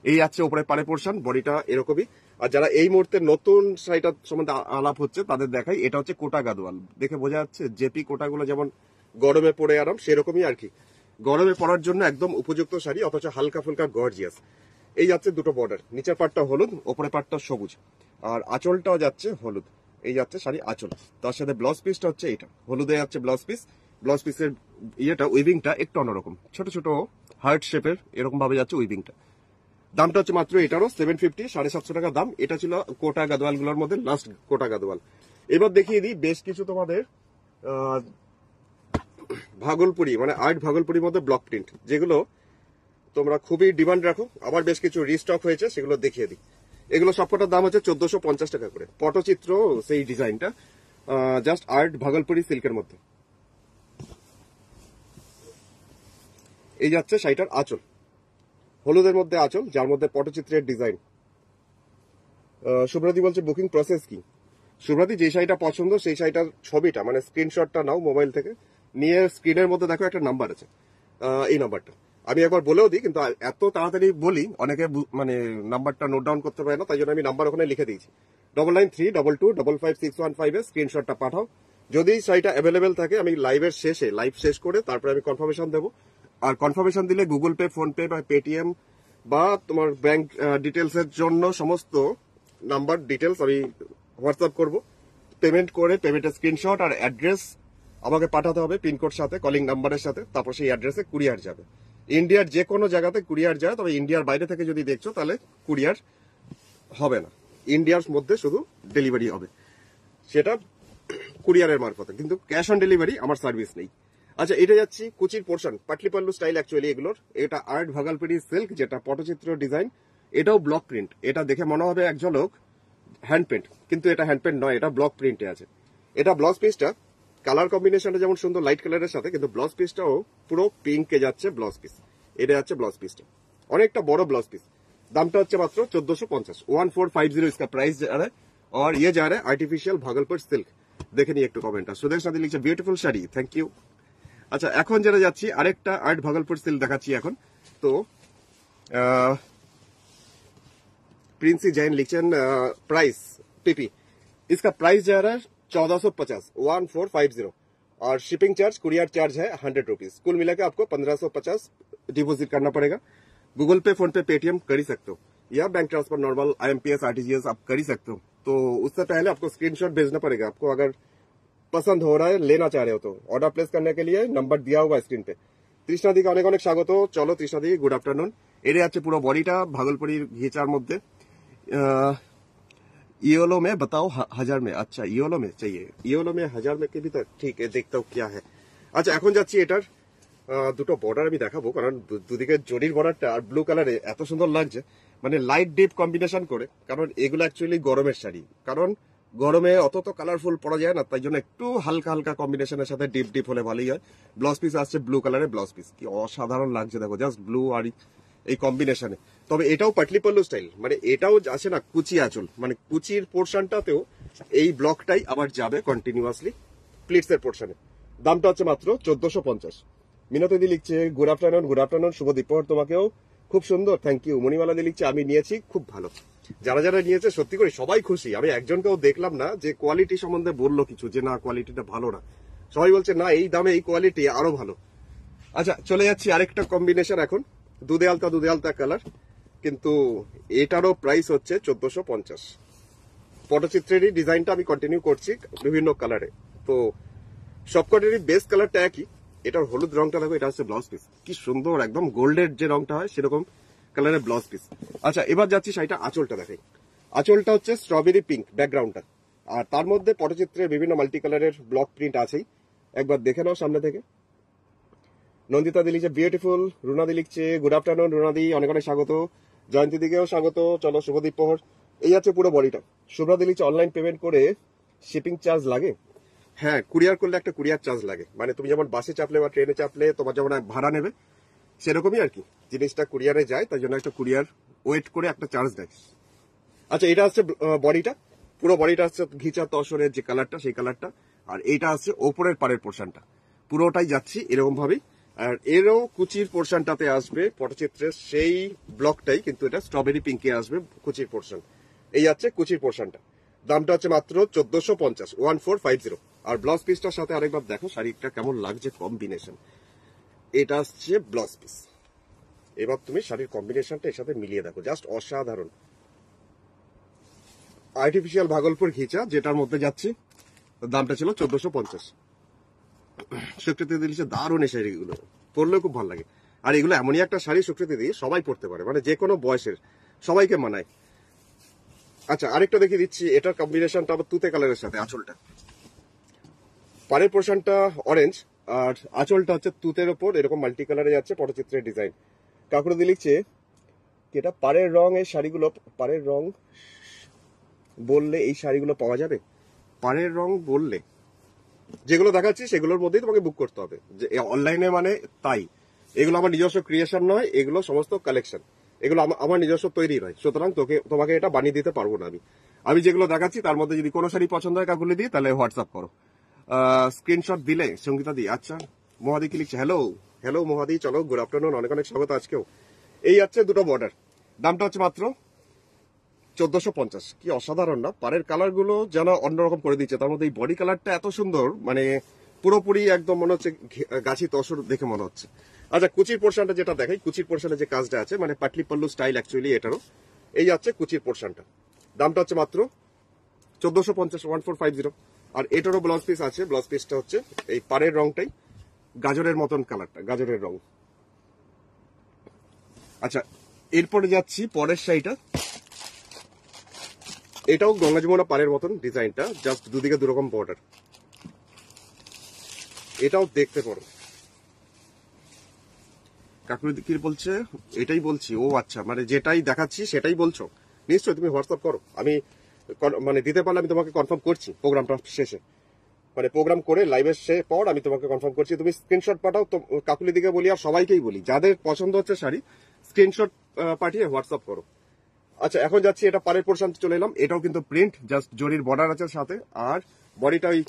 এই আছে উপরে পাড়ে পোর্শন, বডিটা এরকমই। আর যারা এই মুহূর্তে নতুন শাড়িটা সম্বন্ধে আলাপ হচ্ছে তাদের দেখাই, এটা হচ্ছে কোটা গাদওয়াল। দেখে বোঝা যাচ্ছে জেপি কোটাগুলো যেমন গরমে পরে আরাম, সেরকমই আর কি, গরমে পরার জন্য একদম উপযুক্ত শাড়ি, অথচ হালকা ফুলকা গর্জিয়াস। এই যাচ্ছে দুটো বর্ডার, নিচের পাটটা হলুদ, ওপরের পাটটা সবুজ, আর আঁচলটাও যাচ্ছে হলুদ। এই যাচ্ছে শাড়ি আঁচল, তার সাথে ব্লাউজ পিসটা হচ্ছে এটা হলুদে যাচ্ছে ব্লাউজ পিস। ব্লাউজ পিসের ইয়েটা উইভিংটা একটু অন্যরকম, ছোট ছোট হার্ট শেপের এরকম ভাবে যাচ্ছে উইভিংটা। দামটা হচ্ছে মাত্র এটারও 750, 750 টাকা দাম। এটা ছিল কোটা গাদওয়াল গুলোর মধ্যে লাস্ট কোটা গাদওয়াল। এবার দেখিয়ে দিই বেশ কিছু তোমাদের ভাগলপুরি, মানে আর্ট ভাগলপুরির মধ্যে ব্লক প্রিন্ট, যেগুলো তোমরা খুবই ডিমান্ড রাখো, আবার বেশ কিছু রিস্টক হয়েছে, সেগুলো দেখিয়ে দিই। এগুলো সবকটার দাম হচ্ছে 1450 টাকা করে। পটচিত্র সেই ডিজাইনটা, জাস্ট আর্ট ভাগলপুরি সিল্কের মধ্যে। এই যাচ্ছে শাড়িটার আঁচল, হলুদের মধ্যে আঁচল, যার মধ্যে পটচিত্রের ডিজাইন। শুভ্রাদি বলছে বুকিং প্রসেস কি? শুভ্রাদি, যে শাড়িটা পছন্দ সেই শাড়িটার ছবিটা, মানে স্ক্রিনশটটা নাও মোবাইল থেকে, নিয়ে স্ক্রিনের মধ্যে দেখো একটা নাম্বার আছে, এই নাম্বারটা আমি একবার বলেও দিই, কিন্তু এত তাড়াতাড়ি বলি অনেকে মানে নাম্বারটা নোট ডাউন করতে পারে না, তাই জন্য আমি নাম্বার ওখানে লিখে দিয়েছি। 9932255615 এ স্ক্রিনশটটা পাঠাও। যদি শাড়িটা অ্যাভেলেবেল থাকে, আমি লাইভ শেষ করে তারপরে আমি কনফার্মেশন দেবো। আর কনফার্মেশন দিলে গুগল পে, ফোন পে বা পেটিএম বা তোমার ব্যাংক ডিটেলস এর জন্য সমস্ত নাম্বার ডিটেলস আমি হোয়াটসঅ্যাপ করব। পেমেন্ট করে পেমেন্টের স্ক্রিনশট আর অ্যাড্রেস আমাকে পাঠাতে হবে, পিনকোড সাথে, কলিং নাম্বারের সাথে। তারপর সেই অ্যাড্রেসে কুরিয়ার যাবে। ইন্ডিয়ার যে কোনো জায়গাতে কুরিয়ার যায়, তবে ইন্ডিয়ার বাইরে থেকে যদি দেখছো তাহলে কুরিয়ার হবে না, ইন্ডিয়ার মধ্যে শুধু ডেলিভারি হবে, সেটা কুরিয়ারের মারফতে, কিন্তু ক্যাশ অন ডেলিভারি আমার সার্ভিস নেই। আচ্ছা, এটা যাচ্ছি কুচির portion, Patli pallu style actually এগুলোর। এটা আর্ট ভাগলপুরি সিল্ক, যেটা পটচিত্র ডিজাইন, এটাও ব্লক প্রিন্ট। এটা দেখে মনে হবে এক ঝলক হ্যান্ড পেন্ট, কিন্তু এটা হ্যান্ড পেন্ট নয়, এটা ব্লক প্রিন্টে আছে। এটা ব্লাউজ পিসটা কালার কম্বিনেশনটা যেমন সুন্দর লাইট কালারের সাথে, কিন্তু ব্লাউজ পিসটাও পুরো পিঙ্কে যাচ্ছে ব্লাউজ পিস। এটা যাচ্ছে ব্লাউজ পিসটা, অনেকটা বড় ব্লাউজ পিস। दामটা হচ্ছে মাত্র 1450, 1450 इसका प्राइस जा रहा है। और ये जा रहा है आर्टिफिशियल भागलपुर सिल्क। দেখে নিয়ে একটু কমেন্টটা। সুদেশ নাদি লিখছে বিউটিফুল শাড়ি, থ্যাংক ইউ। আচ্ছা, এখন যেটা যাচ্ছি আরেকটা আর্ট ভাগলপুর সিল্ক দেখাচ্ছি এখন। তো प्रिंसी जैन लिखचन प्राइस पीपी, इसका प्राइस जा रहा है 1450, 1450। और शिपिंग चार्ज कुरियर चार्ज है 100 रुपीज। कुल मिला के आपको 1550 डिपोजिट करना पड़ेगा। गूगल पे, फोन पे, पेटीएम कर ही सकते हो, या bank transfer normal IMPS RTGS आप कर ही सकते हो। तो उससे पहले आपको स्क्रीनशॉट भेजना पड़ेगा। आपको अगर पसंद हो रहा है, लेना चाह रहे हो, तो ऑर्डर प्लेस करने के लिए नंबर दिया हुआ स्क्रीन पे। তৃষ্ণা দিকে অনেক অনেক স্বাগত। চলো তৃষ্ণা দি, গুড আফটারনুন। এটা হচ্ছে পুরো বডিটা ভাগলপুরীর ঘিচার মধ্যে। ইয়েলো में बताओ 1000 में। अच्छा, ইয়েলো में चाहिए, ইয়েলো में 1000 में के भी तो ठीक है, देखता हूँ क्या है। আচ্ছা, এখন যাচ্ছি এটার দুটো বর্ডার আমি দেখাবো, কারণ দুদিকে জরির বর্ডারটা আর ব্লু কালারে এত সুন্দর লাগছে, মানে লাইট ডিপ কম্বিনেশন করে। কারণ এগুলো অ্যাকচুয়ালি গরমের শাড়ি, কারণ গরমে অত তো কালারফুল পরা যায় না, তাই জন্য একটু হালকা হালকা কম্বিনেশনের সাথে ডিপ ডিপ হলে ভালোই হয়। ব্লাউজ পিস আসছে ব্লু কালারের ব্লাউজ পিস, কি অসাধারণ লাগছে দেখো, জাস্ট ব্লু আর এই কম্বিনেশনে। তবে এটাও পাটলি পল্লু স্টাইল, মানে এটাও আছে না কুচি আঁচল, মানে কুচির পোর্শনটাতেও এই ব্লকটাই আবার যাবে কন্টিনিউয়াসলি প্লিটস এর পোর্শনে। দামটা হচ্ছে মাত্র 1450। মিনতি লিখছে গুড আফটারনুন, গুড আফটারনুন, শুভ দীপহর তোমাকেও, খুব সুন্দর, থ্যাংক ইউ। মণিমালা দি লিখছে আমি নিয়েছি, খুব ভালো। যারা যারা নিয়েছে সত্যি করে সবাই খুশি। আমি একজনকেও দেখলাম না যে কোয়ালিটি সম্বন্ধে বললো কিছু, যে না কোয়ালিটিটা ভালো না। সবাই বলছে না এই দামে এই কোয়ালিটি আরো ভালো। আচ্ছা, চলে যাচ্ছি আরেকটা কম্বিনেশন এখন, দুধে আলতা কালার, কিন্তু এটারও প্রাইস হচ্ছে 1450। পটচিত্রেরই ডিজাইনটা আমি কন্টিনিউ করছি বিভিন্ন কালারে। তো সবকটারই বেস্ট কালারটা একই। এটার হলুদ রংটা দেখো, এটা হচ্ছে ব্লাউজ পিস, কি সুন্দর, একদম গোল্ডের যে রংটা হয় সেরকম কালারের ব্লাউজ পিস। আচ্ছা, এবার যাচ্ছি শাড়িটা আঁচলটা দেখাই। আঁচলটা হচ্ছে স্ট্রবেরি পিঙ্ক ব্যাকগ্রাউন্ডটা, আর তার মধ্যে পটচিত্রের বিভিন্ন মাল্টি কালারের ব্লক প্রিন্ট আছেই। একবার দেখে নাও সামনে থেকে। নন্দিতা দি লিখছে বিউটিফুল। রুনাদি লিখছে গুড আফটারনুন, রুনাদি অনেক অনেক স্বাগত। জয়ন্তী দিকেও স্বাগত। চলো, শুভদীপ প্রহর। এই আছে পুরো বডিটা। শুভ্রা দি লিখছে অনলাইন পেমেন্ট করে শিপিং চার্জ লাগে? হ্যাঁ, কুরিয়ার করলে একটা কুরিয়ার চার্জ লাগে, মানে তুমি যেমন বাসে চাপলে বা ট্রেনে চাপলে তোমার যেমন ভাড়া নেবে, সেরকমই আর কি। জিনিসটা কুরিয়ারে যায়, তাই জন্য একটা কুরিয়ার ওয়েট করে একটা চার্জ দেয়। আচ্ছা, এটা হচ্ছে বডিটা, পুরো বডিটা হচ্ছে ঘিচা তসরের যে কালারটা, সেই কালারটা। আর এইটা হচ্ছে ওপরের পাড়ের পোর্শনটা, পুরোটাই যাচ্ছি এরকম ভাবেই। আর এরও কুচির পোর্শনটাতে আসবে পটচিত্রের সেই ব্লকটাই, কিন্তু এটা স্ট্রবেরি পিঙ্কে আসবে কুচির পোর্শন। এই আছে কুচির পোর্শনটা। দামটা হচ্ছে মাত্র 1450, 1450। আর ব্লাউজ পিসটার সাথে আরেকবার দেখো শাড়িটা কেমন লাগছে কম্বিনেশন। এটা আসছে ব্লাউজ পিস। এবার তুমি শাড়ির কম্বিনেশনটা এর সাথে মিলিয়ে দেখো, জাস্ট অসাধারণ। আর্টিফিশিয়াল ভাগলপুর ঘিচা যেটার মধ্যে যাচ্ছি, দামটা ছিল 1450। সুকৃতি দিচ্ছে দারুণ এই শাড়িগুলো, পরলেও খুব ভালো লাগে। আর এগুলো এমনই একটা শাড়ি সুকৃতি দিয়ে সবাই পরতে পারে, মানে যে কোনো বয়সের সবাইকে মানায়। আচ্ছা, আরেকটা দেখিয়ে দিচ্ছি, এটার কম্বিনেশনটা আবার তুতে কালারের সাথে। আঁচলটা, পাড়ের পোর্শনটা অরেঞ্জ, আর আঁচলটা হচ্ছে তুতের ওপর এরকম মাল্টি কালারে যাচ্ছে পটচিত্রের ডিজাইন। কাকুরদি লিখছে এটা পাড়ের রং, এই শাড়িগুলো পাড়ের রং বললে এই শাড়িগুলো পাওয়া যাবে? পাড়ের রং বললে যেগুলো দেখাচ্ছি সেগুলোর মধ্যেই তোমাকে বুক করতে হবে, যে অনলাইনে মানে তাই। এগুলো আমার নিজস্ব ক্রিয়েশন নয়, এগুলো সমস্ত কালেকশন, এগুলো আমার নিজস্ব তৈরি নয়, সুতরাং তোমাকে এটা বানিয়ে দিতে পারবো না আমি যেগুলো দেখাচ্ছি তার মধ্যে যদি কোনো শাড়ি পছন্দ হয় কাকুলি দিই, তাহলে হোয়াটসঅ্যাপ করো, স্ক্রিনশট দিলে সঙ্গীতা দি। আচ্ছা, মহাদি কি লিখছে হ্যালো হ্যালো মহাদি, চলো গুড আফটারনুন, অনেক অনেক স্বাগত আজকেও। এই আছে দুটো বর্ডার, দামটা হচ্ছে মাত্র 1450। কি অসাধারণ না? পাড়ের কালার গুলো যেন অন্যরকম করে দিচ্ছে, তার মধ্যে এই বডি কালারটা এত সুন্দর, মানে পুরোপুরি একদম মনে হচ্ছে গাছি তসর দেখে মনে হচ্ছে। আচ্ছা, কুচির পোর্শনটা যেটা দেখাই, কুচির পোর্শনে যে কাজটা আছে, মানে পাটলি পল্লু স্টাইল অ্যাকচুয়ালি এটারও। এই আছে কুচির পোর্শনটা, দামটা হচ্ছে মাত্র 1450, 1450। আর এটারও ব্লাউজ পিস আছে, ব্লাউজ পিসটা হচ্ছে এই পাড়ের রংটাই গাজরের মতন কালারটা, গাজরের রং। আচ্ছা, এরপরে যাচ্ছি পরের শাড়িটা। এটাও গঙ্গা যমুনা পাড়ের মতন ডিজাইনটা, জাস্ট দুদিকে দুরকম বর্ডার। এটাও দেখতে পারো। কাকুরি কি বলছে? এটাই বলছি। ও আচ্ছা, মানে যেটাই দেখাচ্ছি সেটাই বলছো? নিশ্চয়ই, তুমি হোয়াটসঅ্যাপ করো, আমি মানে দিতে পারলে আমি তোমাকে কনফার্ম করছি প্রোগ্রামটা শেষে, মানে প্রোগ্রাম করে লাইভের পর আমি তোমাকে কনফার্ম করছি। তুমি স্ক্রিনশট পাঠাও, তো কাকুলি দিকে বলি আর সবাইকেই বলি, যাদের পছন্দ হচ্ছে শাড়ি স্ক্রিনশট পাঠিয়ে হোয়াটসঅ্যাপ করো। আচ্ছা, এখন যাচ্ছি এটা পাড়ের পোর্শন চলে এলাম। এটাও কিন্তু প্রিন্ট, জাস্ট জরির বর্ডার আছে সাথে, আর বডিটা ওই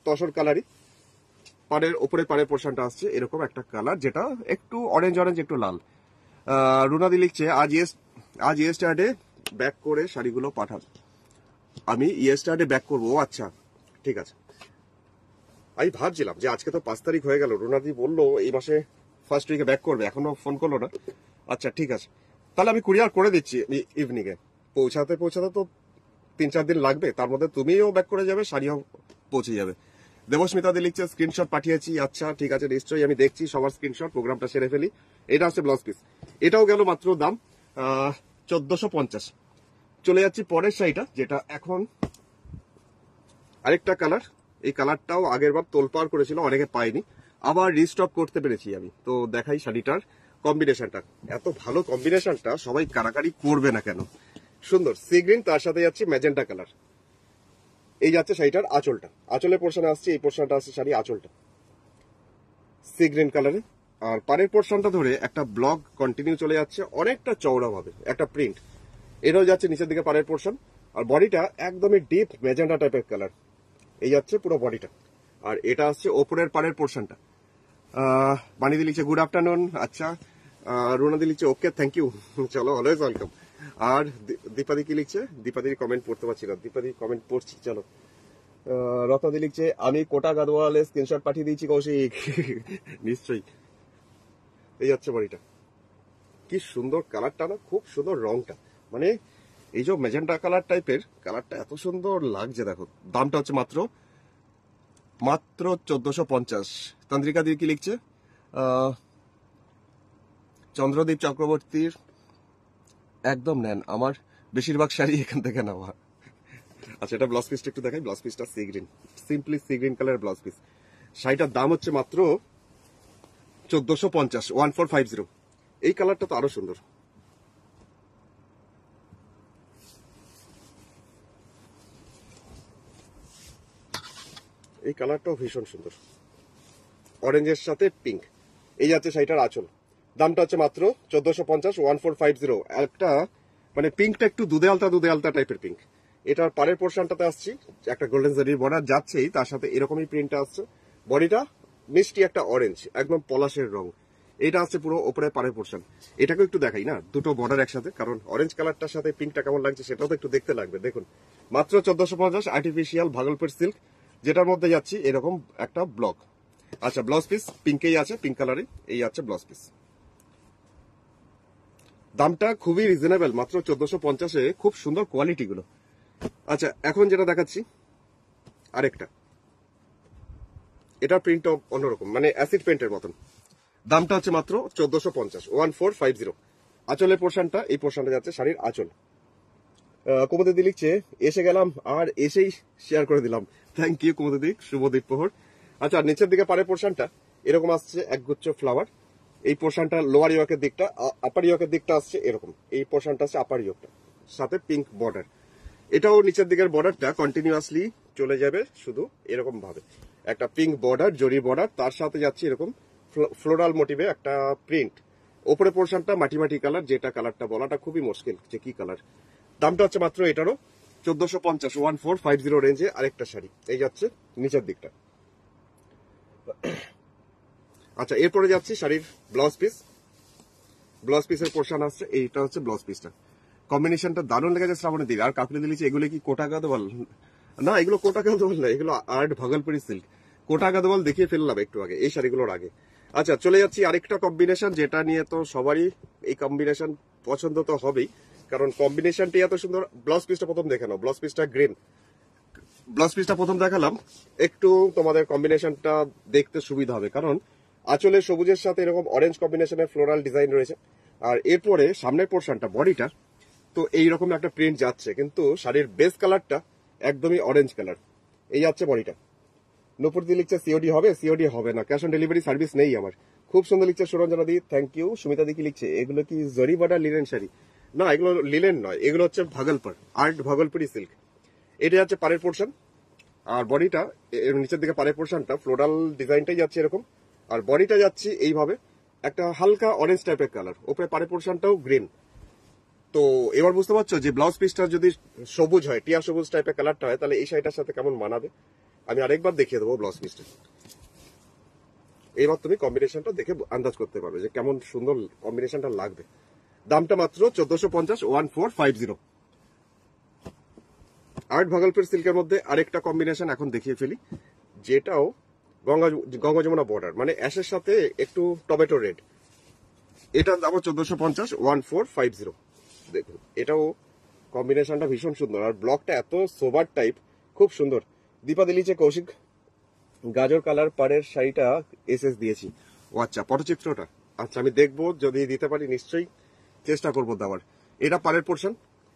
তসর কালারই। পাড়ের ওপরে পাড়ের পোর্শনটা আসছে এরকম একটা কালার, যেটা একটু অরেঞ্জ অরেঞ্জ একটু লাল। রুনাদি লিখছে আজ ইয়েস্টারডে ব্যাক করে শাড়িগুলো পাঠান। আমি ইয়েস্টারডে ব্যাক করবো। আচ্ছা ঠিক আছে। আমি ভাবছিলাম যে আজকে তো 5 তারিখ হয়ে গেল, রুনাদি বললো এই মাসে ফার্স্ট উইকে ব্যাক করবে, এখনো ফোন করলো না। আচ্ছা ঠিক আছে, তাহলে আমি কুরিয়ার করে দিচ্ছি ইভিনিং এ। পৌঁছাতে তো 3-4 দিন লাগবে, তার মধ্যে তুমিও ব্যাক করে যাবে, শাড়িও পৌঁছে যাবে। দেবস্মিতা দি লিখছে স্ক্রিনশট পাঠিয়েছি। আচ্ছা ঠিক আছে, নিশ্চয়ই আমি দেখছি সবার স্ক্রিনশট, প্রোগ্রামটা সেরে ফেলি। এটা হচ্ছে ব্লাউজ পিস, এটাও গেল মাত্র দাম 1450। চলে যাচ্ছি পরের শাড়িটা, যেটা এখন আরেকটা কালার। এই কালারটাও আগের বার তোলপাড় করেছিল, অনেকে পাইনি, আবার রিস্টক করতে পেরেছি আমি। তো দেখাই শাড়িটার কম্বিনেশনটা, এত ভালো কম্বিনেশনটা সবাই কারাকারি করবে না কেন। সুন্দর সি গ্রিন, তার সাথে যাচ্ছে ম্যাজেন্টা কালার। এই যাচ্ছে শাড়িটার আঁচলটা, আঁচলের পোর্শনে আসছে, এই পোর্শনটা আসছে শাড়ি আঁচলটা সি গ্রিন কালারে। আর পাড়ের পোর্শনটা ধরে একটা ব্লক কন্টিনিউ চলে যাচ্ছে অনেকটা চওড়া ভাবে, একটা প্রিন্ট। এটাও যাচ্ছে নিচের দিকে পাড়ের পোর্শন, আর বডিটা একদমই ডিপ ম্যাজেন্টা টাইপের কালার। এই যাচ্ছে পুরো বডিটা, আর এটা আসছে ওপরের পাড়ের পোর্শনটা। বানিদি লিখছে গুড আফটারনুন। আচ্ছা, রুনাদি লিখছে ওকে থ্যাংক ইউ, চলো অলওয়েজ ওয়েলকাম। আর দীপাদি কি লিখছে? দীপাদির কমেন্ট পড়তে পারছি না, দীপাদির কমেন্ট পড়ছি। চলো, রত্নাদি লিখছে আমি কোটা গাদওয়ালে স্ক্রিনশট পাঠিয়ে দিয়েছি কৌশিক। নিশ্চয়ই। এই যাচ্ছে বডিটা, কি সুন্দর কালারটা না, খুব সুন্দর রংটা, মানে এই যে ম্যাজেন্টা কালার টাইপের কালারটা এত সুন্দর লাগছে দেখো। দামটা হচ্ছে মাত্র 1450। তন্দ্রিকা দি কি লিখছে? চন্দ্রদীপ চক্রবর্তীর একদম নেন, আমার বেশিরভাগ শাড়ি এখান থেকে নেওয়া। আচ্ছা, এটা ব্লাউজ পিসটা একটু দেখাই। ব্লাউজ পিসটা sea green, simply sea green colour blouse piece. শাড়িটার দাম হচ্ছে মাত্র 1450, 1450। এই কালারটা তো আরো সুন্দর। এই কালারটাও ভীষণ সুন্দর, অরেঞ্জের সাথে পিঙ্ক। এই যাচ্ছে শাড়িটার আঁচল, দামটা হচ্ছে মাত্র 1450, 1450। একটা মানে পিঙ্কটা একটু দুধে আলতা টাইপের পিঙ্ক। এটার পাড়ের পোর্শনটাতে আসছি একটা গোল্ডেন জারির বর্ডার যাচ্ছেই, তার সাথে এরকমই প্রিন্টটা আসছে। বডিটা মিষ্টি একটা অরেঞ্জ, একদম পলাশের রং। এটা আসছে পুরো ওপরে পাড়ের পোর্শন। এটাকে একটু দেখাই না, দুটো বর্ডার একসাথে, কারণ অরেঞ্জ কালারটার সাথে পিঙ্কটা কেমন লাগছে সেটাও তো একটু দেখতে লাগবে। দেখুন, মাত্র 1450, আর্টিফিশিয়াল ভাগলপুর সিল্ক, যেটার মধ্যে যাচ্ছি এরকম একটা ব্লক। আচ্ছা, ব্লাউজ পিস পিঙ্কেই আছে, পিঙ্ক কালারে। এই আছে ব্লাউজ পিস, দামটা খুবই রিজনেবল, মাত্র 1450-এ। খুব সুন্দর কোয়ালিটি গুলো। আচ্ছা, এখন যেটা দেখাচ্ছি আরেকটা, এটার প্রিন্ট অন্যরকম, মানে অ্যাসিড পেন্টের মতন। দামটা হচ্ছে মাত্র 1450, 1450। আঁচলের পোর্শনটা, এই পোর্শনটা যাচ্ছে শাড়ির আঁচল। কুমুদিদি লিখছে এসে গেলাম, আর এসেই শেয়ার করে দিলাম। থ্যাংক ইউ কুমুদিদি, শুভ দ্বীপ্রহর। আচ্ছা, নিচের দিকে পাড়ের পোর্শনটা এরকম আসছে একগুচ্ছ ফ্লাওয়ার। এই পোর্শনটা লোয়ার ইয়কের দিকটা, আপার ইয়কের দিকটা আসছে এরকম। এই পোর্শনটা আসছে আপার ইয়কটা, সাথে পিঙ্ক বর্ডার। এটাও নিচের দিকের বর্ডারটা কন্টিনিউয়াসলি চলে যাবে শুধু এরকম ভাবে, একটা পিঙ্ক বর্ডার, জরি বর্ডার, তার সাথে যাচ্ছে এরকম ফ্লোরাল মোটিভে একটা প্রিন্ট। ওপরে পোর্শনটা মাটি মাটি কালার, যেটা কালারটা বলাটা খুবই মুশকিল যে কি কালার। দামটা হচ্ছে মাত্র এটারও 1450, 1450 রেঞ্জে আরেকটা শাড়ি। এই যাচ্ছে নিচের দিকটা। আচ্ছা, এরপরে যাচ্ছি শাড়ির ব্লাউজ পিস। ব্লাউজ পিসের পোর্শন আসছে, এইটা হচ্ছে ব্লাউজ পিসটা। কম্বিনেশনটা দারুণ লেগেছে শ্রাবণী দিদি। আর কাকুলি দিলিছে এগুলো কি কোটা গাদওয়াল? না, এগুলো কোটা গাদওয়াল না, এগুলো আর্ট ভাগলপুরি সিল্ক। কোটা গাদওয়াল দেখিয়ে ফেললাম একটু আগে এই শাড়িগুলোর আগে। আচ্ছা, চলে যাচ্ছি আরেকটা কম্বিনেশন, যেটা নিয়ে তো সবারই এই কম্বিনেশন পছন্দ তো হবেই, কারণ কম্বিনেশনটি এত সুন্দর। ব্লাউজ পিসটা প্রথম দেখে নাও, ব্লাউজ পিসটা গ্রিন। ব্লাউজ পিসটা প্রথম দেখালাম, একটু তোমাদের কম্বিনেশনটা দেখতে সুবিধা হবে, কারণ আঁচলের সবুজের সাথে এরকম অরেঞ্জ কম্বিনেশনের ফ্লোরাল ডিজাইন রয়েছে। আর এরপরে সামনের পোর্শনটা, বডিটা তো এইরকম একটা প্রিন্ট যাচ্ছে, কিন্তু শাড়ির বেস কালারটা একদমই অরেঞ্জ কালার। এই যাচ্ছে বডিটা। নূপুর দি লিখছে সিওডি হবে? সিওডি হবে না, ক্যাশ অন ডেলিভারি সার্ভিস নেই আমার। খুব সুন্দর লিখছে সুরঞ্জনা দি, থ্যাংক ইউ। সুমিতা দি কি লিখছে এগুলো কি জরি বর্ডার লিলেন শাড়ি? না, এগুলো লিলেন নয়, এগুলো হচ্ছে ভাগলপুর আর্ট ভাগলপুরি সিল্ক। এটা যাচ্ছে পাড়ের পোর্শন, আর বডিটা নিচের দিকে পাড়ের পোর্শনটা ফ্লোরাল ডিজাইনটাই যাচ্ছে এরকম, আর বডিটা যাচ্ছে এইভাবে একটা হালকা অরেঞ্জ টাইপের কালার। ওপরে পাড়ের পোর্শনটাও গ্রিন। তো এবার বুঝতে পারছো যে ব্লাউজ পিসটা যদি সবুজ হয়, টিয়া সবুজ টাইপের কালারটা হয়, তাহলে এই শাড়িটার সাথে কেমন মানাবে। আমি আরেকবার দেখিয়ে দেবো ব্লাউজ পিসটা। এবার তুমি কম্বিনেশনটা দেখে আন্দাজ করতে পারবে যে কেমন সুন্দর কম্বিনেশনটা লাগবে। দামটা মাত্র 1450, 1450। আর্ট ভাগলপুর সিল্কের মধ্যে আরেকটা কম্বিনেশন এখন দেখিয়ে ফেলি, যেটাও গঙ্গা যমুনা বর্ডার, মানে অ্যাশের সাথে একটু টমেটো রেড। এটার দামও 1450, 1450। দেখুন এটাও কম্বিনেশনটা ভীষণ সুন্দর, আর ব্লকটা এত সোবার টাইপ, খুব সুন্দর। দীপা দিলিচে কৌশিক গাজর কালার পাড়ের শাড়িটা এসএস দিয়েছি। ও আচ্ছা, পটচিত্রটা আচ্ছা আমি দেখবো, যদি দিতে পারি নিশ্চয়ই চেষ্টা করবো দেওয়ার। এটা পাড়ের পোর্শন,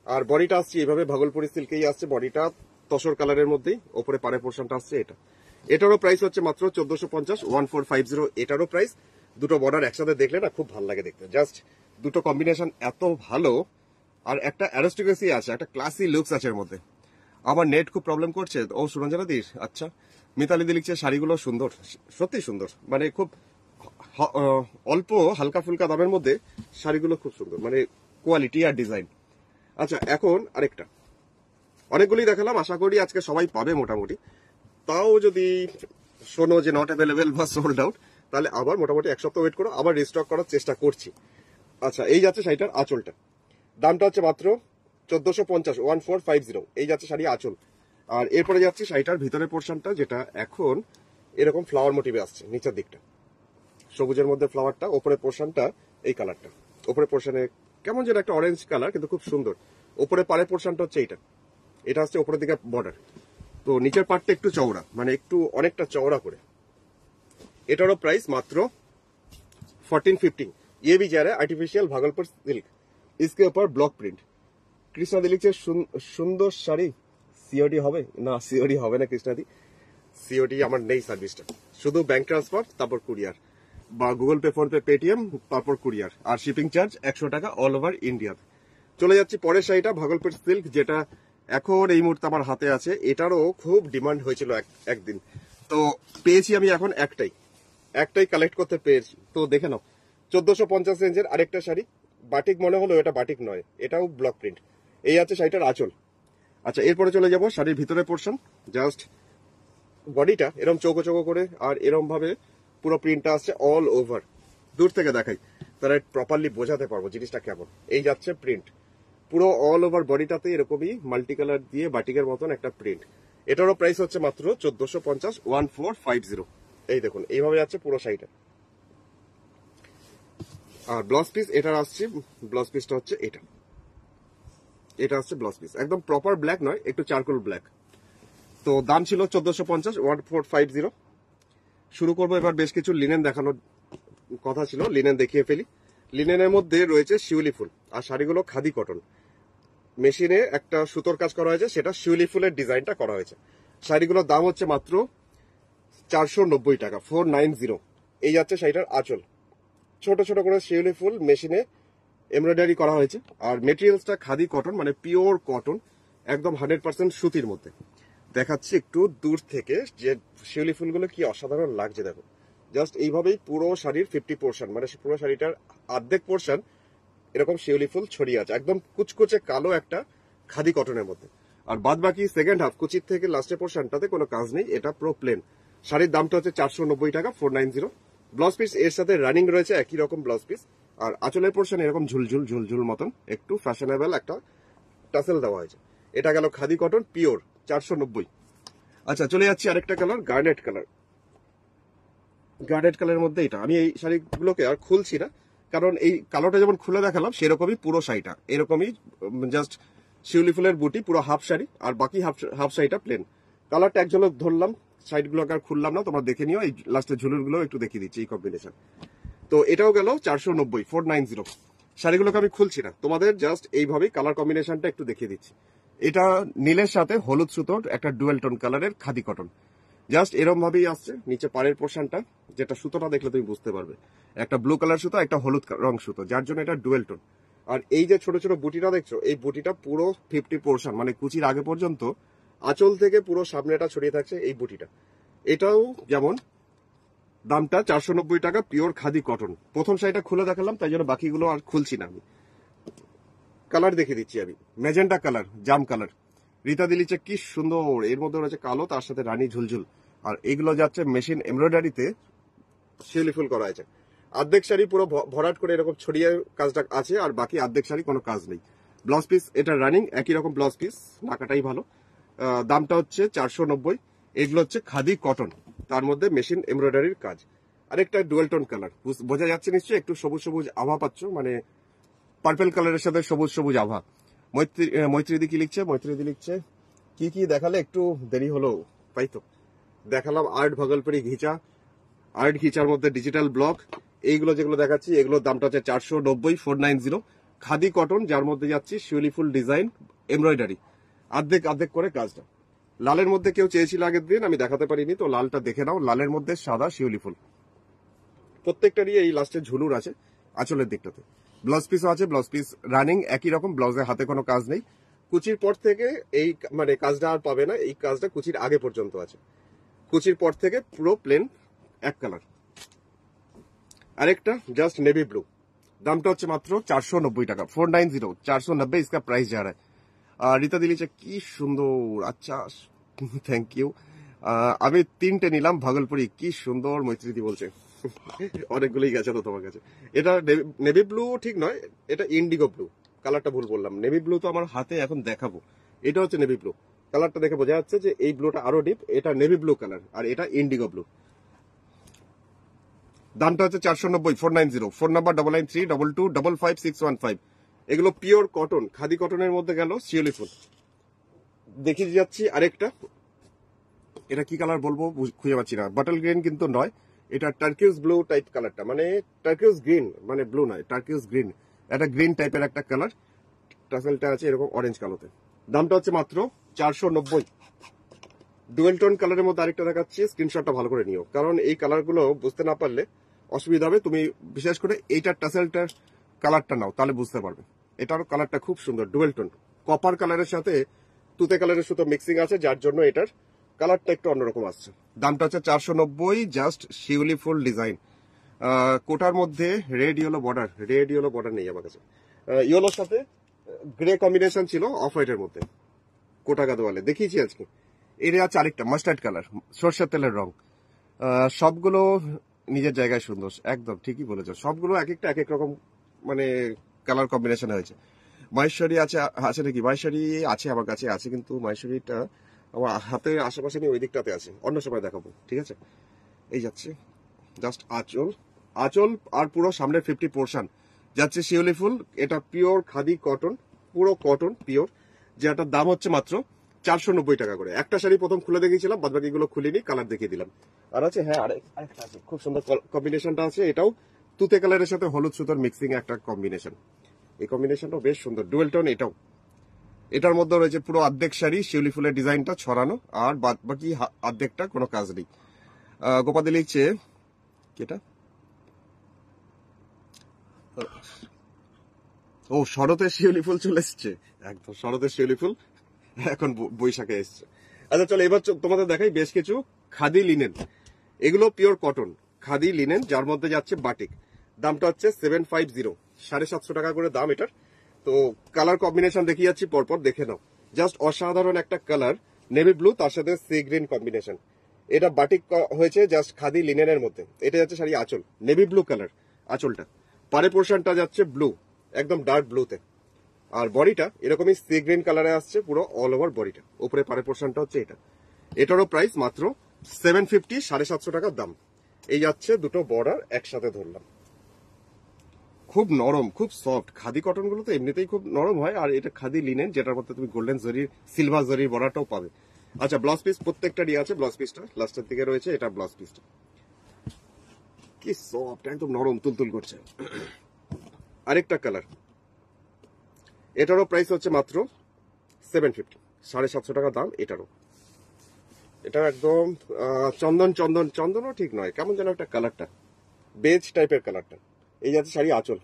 আর বডিটা আসছে এইভাবে ভাগলপুরি সিল্কেই আসছে, বডিটা তসর কালারের মধ্যেই, ওপরে পাড়ের পোর্শনটা আসছে এটা। এটারও প্রাইস হচ্ছে মাত্র 1450, 1450 এটারও প্রাইস। দুটো বর্ডার একসাথে দেখলে না খুব ভালো লাগে দেখতে, জাস্ট দুটো কম্বিনেশন এত ভালো, আর একটা অ্যারিস্টোক্রেসি আছে, একটা ক্লাসি লুকস আছে এর মধ্যে। আমার নেট খুব প্রবলেম করছে। ও সুরঞ্জনা দির, আচ্ছা মিতালি দি লিখছে শাড়িগুলো সুন্দর, সত্যি সুন্দর, মানে খুব অল্প হালকা ফুলকা দামের মধ্যে শাড়িগুলো খুব সুন্দর, মানে কোয়ালিটি আর ডিজাইন। আচ্ছা এখন আরেকটা, অনেকগুলি দেখালাম, আশা করি আজকে সবাই পাবে মোটামুটি। তাও যদি শোনো যে নট অ্যাভেলেবেল বা সোল্ড আউট, তাহলে আবার মোটামুটি এক সপ্তাহ ওয়েট করো, আবার রিস্টক করার চেষ্টা করছি। আচ্ছা এই যাচ্ছে শাড়িটার আঁচলটা, দামটা হচ্ছে মাত্র 1450, 1450। এই যাচ্ছে শাড়ি আঁচল। আর এরপরে যাচ্ছে শাড়িটার ভিতরের পোর্শনটা, যেটা এখন এরকম ফ্লাওয়ার মোটিভে আসছে, নিচের দিকটা সবুজের মধ্যে ফ্লাওয়ারটা, ওপরের পোর্শনটা এই কালারটা, ওপরের পোর্শনে কেমন যেন একটা অরেঞ্জ কালার, কিন্তু খুব সুন্দর। ওপরে পাড়ের পোর্শনটা হচ্ছে এইটা, এটা হচ্ছে ওপরের দিকে বর্ডার। তো নিচের পার্টটা একটু চওড়া, মানে একটু অনেকটা চওড়া করে। এটারও প্রাইস মাত্র 1450। ये भी जा रहा है आर्टिफिशियल भागलपुर सिल्क, इसके ऊपर ब्लॉक प्रिंट। কৃষ্ণাদি লিখছে সুন্দর শাড়ি, সিওডি হবে না? সিওডি হবে না কৃষ্ণাদি, সিওডি আমার নেই সার্ভিসটা, শুধু ব্যাংক ট্রান্সফার, তারপর কুরিয়ার বা Google Pay, PhonePe, Paytm, তারপর কুরিয়ার, আর শিপিং চার্জ 100 টাকা অল ওভার ইন্ডিয়া। চলে যাচ্ছি পরের শাড়িটা, ভাগলপুর সিল্ক, যেটা এখন এই মুহূর্তে আমার হাতে আছে। এটারও খুব ডিমান্ড হয়েছিল একদিন, তো পেয়েছি আমি এখন একটাই কালেক্ট করতে পেরেছি। তো দেখে নাও, 1450 রেঞ্জের আরেকটা শাড়ি, বাটিক মনে হলো, এটা বাটিক নয়, এটাও ব্লক প্রিন্ট। এই আছে শাড়িটার আঁচল। আচ্ছা এরপরে চলে যাব শাড়ির ভিতরে পোর্শন, জাস্ট বডিটা এরকম চৌকো চৌকো করে, আর এরকম ভাবে পুরো প্রিন্টটা আসছে অল ওভার। দূর থেকে দেখাই তারা প্রপারলি বোঝাতে পারবো জিনিসটা কেমন। এই যাচ্ছে প্রিন্ট পুরো অল ওভার বডিটাতে, এরকমই মাল্টি কালার দিয়ে বাটিকের মতন একটা প্রিন্ট। এটারও প্রাইস হচ্ছে মাত্র 1450, 1450। এই দেখুন এইভাবে যাচ্ছে পুরো শাড়িটা। আর ব্লাউজ পিস এটার আসছে, ব্লাউজ পিসটা হচ্ছে এটা হচ্ছে ব্লাউজ পিস, একদম প্রপার ব্ল্যাক নয়, একটু চারকোল ব্ল্যাক। তো দাম ছিল 1450, 1450। শুরু করবো এবার, বেশ কিছু লিনেন দেখানোর কথা ছিল, লিনেন দেখিয়ে ফেলি। লিনেনের মধ্যে রয়েছে শিউলি ফুল, আর শাড়িগুলো খাদি কটন, মেশিনে একটা সুতোর কাজ করা হয়েছে, সেটা শিউলি ফুলের ডিজাইনটা করা হয়েছে। শাড়িগুলোর দাম হচ্ছে মাত্র 490 টাকা, 490। এই যাচ্ছে শাড়িটার আঁচল, ছোট ছোট করে শিউলি ফুল মেশিনে এমব্রয়ডারি করা হয়েছে, আর মেটেরিয়ালসটা খাদি কটন, মানে পিওর কটন, একদম 100% সুতির মধ্যে। দেখাচ্ছি একটু দূর থেকে যে শিউলি ফুলগুলো কি অসাধারণ লাগছে, দেখো জাস্ট এইভাবেই পুরো শাড়ির 50 পোর্শন, মানে পুরো শাড়িটার অর্ধেক পোর্শন এরকম শিউলি ফুল ছড়িয়ে আছে, একদম কুচকুচে কালো একটা খাদি কটনের মধ্যে। আর বাদ বাকি সেকেন্ড হাফ কুচির থেকে লাস্টের পোর্শনটাতে কোনো কাজ নেই, এটা পুরো প্লেন। শাড়ির দামটা হচ্ছে 490 টাকা, 490। ব্লাউজ পিস এর সাথে রানিং রয়েছে একই রকম ব্লাউজ পিস, আর আঁচলের পোর্শন এরকম ঝুলঝুল ঝুলঝুল মতন একটু ফ্যাশনেবল একটা টাসেল দেওয়া হয়েছে। এটা গেল খাদি কটন পিওর, 490। আচ্ছা চলে যাচ্ছি আরেকটা কালার, গার্নেট কালার। গার্নেট কালারের মধ্যে এটা, আমি এই শাড়িগুলোকে আর খুলছি না, কারণ এই কালোটা যেমন খুলে দেখালাম সেরকমই পুরো শাড়িটা এরকমই, জাস্ট শিউলি ফুলের বুটি, পুরো হাফ শাড়ি, আর বাকি হাফ শাড়িটা প্লেন। কালারটা এক ঝলক ধরলাম, সাইডগুলোকে আর খুললাম না, তোমরা দেখে নিও। এই লাস্টের ঝুলুরগুলো একটু দেখিয়ে দিচ্ছি, এই কম্বিনেশন। তো এটাও গেল 490, 490। শাড়িগুলোকে আমি খুলছি না, তোমাদের জাস্ট এইভাবেই কালার কম্বিনেশনটা একটু দেখিয়ে দিচ্ছি। এটা নীলের সাথে হলুদ সুতোর একটা ডুয়েল টোন কালারের খাদি কটন, জাস্ট এরকম ভাবেই আসছে। নিচে পাড়ের পোর্শনটা, যেটা সুতোটা দেখলে তুমি বুঝতে পারবে, একটা ব্লু কালার সুতো, একটা হলুদ রং সুতো, যার জন্য এটা ডুয়েল টোন। আর এই যে ছোট ছোট বুটিটা দেখছো, এই বুটিটা পুরো 50 পোর্শন, মানে কুচির আগে পর্যন্ত আঁচল থেকে পুরো সামনেটা ছড়িয়ে থাকছে এই বুটিটা। এটাও যেমন দামটা 490 টাকা, পিওর খাদি কটন। প্রথম শাড়িটা খুলে দেখালাম, তাই জন্য বাকিগুলো আর খুলছি না আমি। কালার দেখিয়ে দিচ্ছি আমি। ম্যাজেন্টা কালার, জাম কালার, রীতা দিলিচে কি সুন্দর। এর মধ্যে রয়েছে কালো, তার সাথে রানী ঝুলঝুল। আর এগুলো যাচ্ছে মেশিন এমব্রয়ডারিতে শিউলি ফুল করা আছে। অর্ধেক শাড়ি পুরো ভরাট করে এরকম ছড়িয়ে কাজটা আছে, আর বাকি অর্ধেক শাড়ি কোনো কাজ নেই। ব্লাউজ পিস এটা রানিং, একই রকম ব্লাউজ পিস, নাকাটাই ভালো। দামটা হচ্ছে 490। এগুলো হচ্ছে খাদি কটন, তার মধ্যে মেশিন এমব্রয়ডারির কাজ। আরেকটা ডুয়েল টোন কালার, বোঝা যাচ্ছে নিশ্চয়ই, একটু সবুজ সবুজ আভা পাচ্ছ, মানে পার্পেল কালারের সাথে সবুজ সবুজ আভা। মৈত্রীদি কি লিখছে? মৈত্রীদি লিখছে কি কি দেখালে একটু দেরি হলো, তাই তো দেখালাম। আর্ট ভাগলপুরি ঘিচা, আর্ট ঘিচার মধ্যে ডিজিটাল ব্লক, এইগুলো যেগুলো দেখাচ্ছি এগুলোর দামটা হচ্ছে 490, 490। খাদি কটন, যার মধ্যে যাচ্ছি শিউলি ফুল ডিজাইন এমব্রয়ডারি, অর্ধেক অর্ধেক করে কাজটা। লালের মধ্যে কেউ চেয়েছিল আগের দিন, আমি দেখাতে পারিনি, তো লালটা দেখে নাও। লালের মধ্যে সাদা শিউলি ফুল, প্রত্যেকটারই এই লাস্টে ঝুলুর আছে আঁচলের দিকটাতে। ব্লাউজ পিসও আছে, ব্লাউজ পিস রানিং একই রকম, ব্লাউজের হাতে কোনো কাজ নেই। কুচির পর থেকে এই মানে কাজটা আর পাবে না, এই কাজটা কুচির আগে পর্যন্ত আছে। কুচির পর থেকে পুরো প্লেন এক কালার। আরেকটা জাস্ট নেভি ব্লু, দামটা হচ্ছে মাত্র 490 টাকা, 490, 490 इसका प्राइस जा रहा है। রীতা দিলিচে কি সুন্দর, আচ্ছা থ্যাংক ইউ। আমি 3টে নিলাম ভাগলপুরি, কি সুন্দর মৈত্রীদি বলছে। অনেকগুলোই গেছে তো তোমার কাছে। এটা নেভি ব্লু ঠিক নয়, এটা ইন্ডিগো ব্লু, কালারটা ভুল বললাম। নেভি ব্লু তো আমার হাতে এখন দেখাবো, এটা হচ্ছে নেভি ব্লু। কালারটা দেখে বোঝা যাচ্ছে যে এই ব্লুটা আরো ডিপ, এটা নেভি ব্লু কালার, আর এটা ইন্ডিগো ব্লু। দামটা হচ্ছে 490, 490। Phone number 993222555615। এগুলো পিওর কটন, খাদি কটনের মধ্যে গেল শিউলি ফুল। দেখিয়ে যাচ্ছি আরেকটা, এটা কি কালার বলবো খুঁজে পাচ্ছি না। বটল গ্রিন কিন্তু নয়, এটা টার্কিউস ব্লু টাইপ কালারটা, মানে টার্কিউস গ্রিন, মানে ব্লু নয়, টার্কিউস গ্রিন, একটা গ্রিন টাইপের একটা কালার। টাসেলটা আছে এরকম অরেঞ্জ কালোতে। দামটা হচ্ছে মাত্র 490। ডুয়েল টোন কালারের মধ্যে আরেকটা দেখাচ্ছি, স্ক্রিনশটটা ভালো করে নিও, কারণ এই কালারগুলো বুঝতে না পারলে অসুবিধা হবে। তুমি বিশেষ করে এইটার টাসেলটার কালারটা নাও, তাহলে বুঝতে পারবে। এটারও কালারটা খুব সুন্দর, ডুয়েল টোন, কপার কালারের সাথে তুতে কালারের সুতো মিক্সিং আছে, যার জন্য এটার কালারটা একটু অন্যরকম আসছে। দামটা হচ্ছে 490, জাস্ট শিউলি ফুল ডিজাইন। কোটার মধ্যে red yellow border, red yellow border নেই আমার কাছে, ইয়েলোর সাথে গ্রে কম্বিনেশন ছিল অফ হোয়াইটের মধ্যে, কোটা গাদোয়ালে দেখিয়েছি আজকে। এর আছে আরেকটা মাস্টার্ড কালার, সর্ষের তেলের রং। সবগুলো নিজের জায়গায় সুন্দর, একদম ঠিকই বলেছো, সবগুলো এক একটা এক এক রকম মানে কালার কম্বিনেশন হয়েছে। মাহেশ্বরী আছে নাকি? মাহেশ্বরী আছে আমার কাছে আছে, কিন্তু মাহেশ্বরীটা আমার হাতে আশেপাশে নিয়ে ওই দিকটাতে আছে, অন্য সময় দেখাবো, ঠিক আছে। এই যাচ্ছে জাস্ট আঁচল, আঁচল আর পুরো সামনের 50 পোর্শন যাচ্ছে শিউলি ফুল। এটা পিওর খাদি কটন, পুরো কটন পিওর, যেটার দাম হচ্ছে মাত্র 490 টাকা করে। একটা শাড়ি প্রথম খুলে দেখিয়েছিলাম, বাদ বাকিগুলো খুলিনি, কালার দেখিয়ে দিলাম। আর আছে, হ্যাঁ আরেকটা আছে, খুব সুন্দর কম্বিনেশনটা আছে, এটাও তুতে কালারের সাথে হলুদ সুতোর মিক্সিং একটা কম্বিনেশন। এই কম্বিনেশনটাও বেশ সুন্দর, ডুয়েল টোন এটাও। এটার মধ্যে রয়েছে পুরো অর্ধেক শাড়ি শিউলি ফুলের ডিজাইনটা ছড়ানো, আর বাদ বাকি অর্ধেকটা কোনো কাজ নেই। গোপাদি লিখছে এটা, ও শরতের শিউলি ফুল চলে এসছে, একদম শরতের শিউলি ফুল এখন বৈশাখে এসছে। আচ্ছা চলো এবার তোমাদের দেখাই বেশ কিছু খাদি লিনেন। এগুলো পিওর কটন খাদি লিনেন, যার মধ্যে যাচ্ছে বাটিক। দামটা হচ্ছে 750, 750 টাকা করে দাম এটার। তো কালার কম্বিনেশন দেখিয়ে যাচ্ছি, পরপর দেখে নাও। জাস্ট অসাধারণ একটা কালার, নেভি ব্লু তার সাথে সি গ্রিন কম্বিনেশন। এটা বাটিক হয়েছে জাস্ট খাদি লিনেনের মধ্যে। এটা যাচ্ছে শাড়ি আঁচল, নেভি ব্লু কালার আঁচলটা, পারে পোর্শনটা যাচ্ছে ব্লু, একদম ডার্ক ব্লুতে। আর বডিটা এরকমই সি গ্রিন কালারে আসছে পুরো অল ওভার বডিটা, উপরে পারে পোর্শনটা হচ্ছে এটা। এটারও প্রাইস মাত্র 750, 750 টাকার দাম। এই যাচ্ছে দুটো বর্ডার একসাথে ধরলাম, খুব নরম, খুব সফট। খাদি কটন গুলো তো এমনিতেই খুব নরম হয়, আর এটা খাদি লিনেন, যেটার মধ্যে তুমি গোল্ডেন জরির, সিলভার জরির বর্ডারটাও পাবে। আচ্ছা ব্লাউজ পিস প্রত্যেকটারই আছে, ব্লাউজ পিসটা লাস্টের দিকে রয়েছে, এটা ব্লাউজ পিসটা কি সফট, একদম নরম, তুলতুল করছে। আরেকটা কালার, এটারও প্রাইস হচ্ছে মাত্র 750, 750 টাকা দাম এটারও। এটা একদম চন্দন চন্দন, চন্দনও ঠিক নয়, কেমন যেন একটা কালারটা, বেজ টাইপের কালারটা। এই যাচ্ছে শাড়ি আঁচল।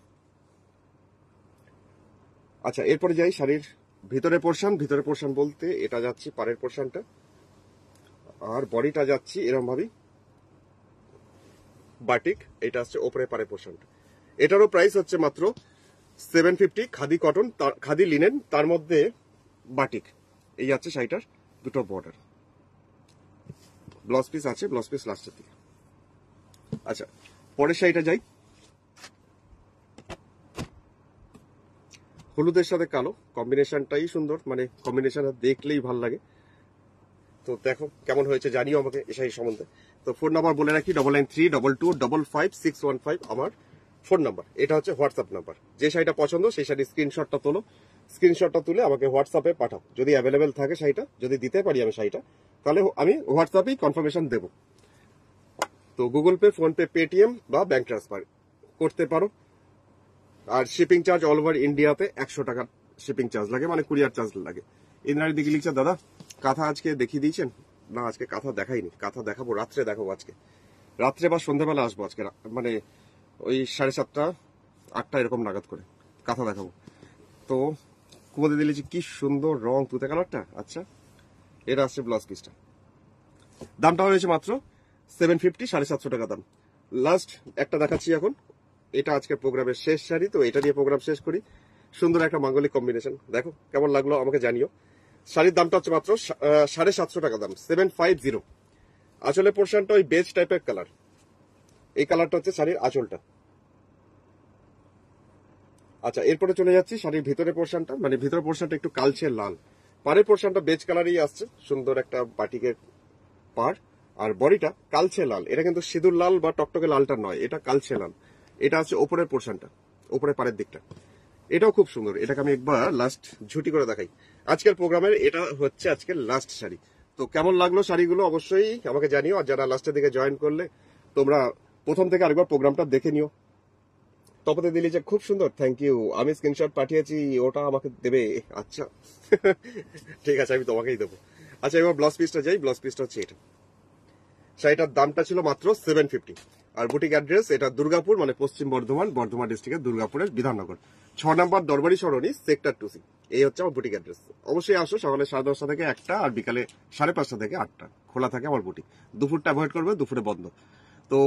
আচ্ছা এরপরে যাই শাড়ির ভিতরে পোর্শন। ভিতরে পোর্শন বলতে এটা যাচ্ছি পাড়ের পোর্শনটা, আর বডিটা যাচ্ছি এরকম ভাবে বাটিক, এটা আসছে ওপরে পাড়ের পোর্শনটা। এটারও প্রাইস হচ্ছে মাত্র 750 খাদি কটন, খাদি লিনেন, তার মধ্যে বাটিক। এই আছে শাড়িটার দুটো বর্ডার, ব্লাউজ পিস আছে, ব্লাউজ পিস লাস্টের দিকে। আচ্ছা, পরের শাড়িটা যাই। হলুদের সাথে কালো কম্বিনেশনটাই সুন্দর, মানে কম্বিনেশন দেখলেই ভালো লাগে। তো দেখো কেমন হয়েছে, জানিও আমাকে এই শাড়ি সম্বন্ধে। তো ফোন নাম্বার বলে রাখি 9932255515 আমার ফোন নাম্বার। এটা হচ্ছে হোয়াটসঅ্যাপ নাম্বার। যে শাড়িটা পছন্দ সেই শাড়ির স্ক্রিনশটটা তোলো, স্ক্রিনশটটা তুলে আমাকে হোয়াটসঅ্যাপে পাঠাও। যদি অ্যাভেলেবেল থাকে শাড়িটা, যদি দিতে পারি আমি শাড়িটা, তাহলে আমি হোয়াটসঅ্যাপেই কনফার্মেশন দেবো। তো Google Pay, PhonePe, Paytm বা ব্যাংক ট্রান্সফার করতে পারো। আর শিপিং চার্জ অল ওভার ইন্ডিয়াতে 100 টাকা শিপিং চার্জ লাগে, মানে কুরিয়ার চার্জ লাগে। ইন্দ্রাণী দিকে লিখছে, দাদা কাঁথা আজকে দেখিয়ে দিয়েছেন? না, আজকে কাঁথা দেখাইনি, কাঁথা দেখাবো রাত্রে, দেখাবো আজকে রাত্রে বা সন্ধ্যাবেলা আসবো আজকে, মানে ওই 7:30 8টা এরকম নাগাদ করে কাঁথা দেখাবো। তো কুমোদে দিলেছি, কি সুন্দর রং, তুতে কালারটা। আচ্ছা, এটা আসছে ব্লাউজ পিসটা, দামটা হয়েছে মাত্র 750, 750 টাকা দাম। লাস্ট একটা দেখাচ্ছি এখন, এটা আজকের প্রোগ্রামের শেষ শাড়ি, তো এটা দিয়ে প্রোগ্রাম শেষ করি। সুন্দর একটা মাঙ্গলিক কম্বিনেশন, দেখো কেমন লাগলো আমাকে জানিও। শাড়ির দামটা হচ্ছে মাত্র 750 টাকা দাম, 750। আঁচলের পোর্শনটা ওই বেজ টাইপের কালার, এই কালারটা হচ্ছে শাড়ির আঁচলটা। আচ্ছা, এরপরে চলে যাচ্ছি শাড়ির ভিতরের পোর্শনটা, মানে ভিতরের পোর্শনটা একটু কালচে লাল, পাড়ের পোর্শনটা বেজ কালারই আসছে, সুন্দর একটা বাটিকের পাড়। আর বডিটা কালচে লাল, এটা কিন্তু সিঁদুর লাল বা টকটকে লালটা নয়, এটা কালচে লাল। এটা হচ্ছে ওপরের পোর্শনটা, ওপরের পাড়ের দিকটা, এটাও খুব সুন্দর। এটাকে আমি একবার লাস্ট ঝুটি করে দেখাই। আজকের প্রোগ্রামের এটা হচ্ছে আজকের লাস্ট শাড়ি। তো কেমন লাগলো শাড়িগুলো অবশ্যই আমাকে জানিও। আর যারা লাস্টের দিকে জয়েন করলে, তোমরা প্রথম থেকে আরেকবার প্রোগ্রামটা দেখে নিও। তপতে দিলি যে খুব সুন্দর, থ্যাংক ইউ। আমি স্ক্রিনশট পাঠিয়েছি, ওটা আমাকে দেবে? আচ্ছা ঠিক আছে, আমি তোমাকেই দেবো। আচ্ছা, এবার ব্লাউজ পিসটা যাই। ব্লাউজ পিসটা হচ্ছে এটা, শাড়িটার দামটা ছিল মাত্র 750। আর বুটিক অ্যাড্রেস এটা দুর্গাপুর, মানে পশ্চিম বর্ধমান, বর্ধমান ডিস্ট্রিক্টের দুর্গাপুরের বিধাননগর 6 নম্বর দরবারি সরণি, সেক্টর 2C। এই হচ্ছে আমার বুটিক অ্যাড্রেস। অবশ্যই আসো, সকালে 10:30 থেকে 1টা, আর বিকালে 5:30 থেকে 8টা খোলা থাকে আমার বুটিক। দুপুরটা অ্যাভয়েড করবে, দুপুরে বন্ধ। তো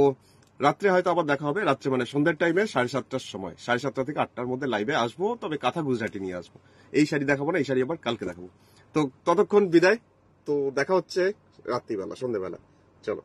রাত্রে হয়তো আবার দেখা হবে, রাত্রে মানে সন্ধ্যের টাইমে 7:30টার সময়, 7:30 থেকে 8টার মধ্যে লাইভে আসবো। তবে কাঁথা গুজরাটি নিয়ে আসবো। এই শাড়ি দেখাবো না, এই শাড়ি আবার কালকে দেখাবো। তো ততক্ষণ বিদায়। তো দেখা হচ্ছে রাত্রিবেলা, সন্ধ্যেবেলা। চলো।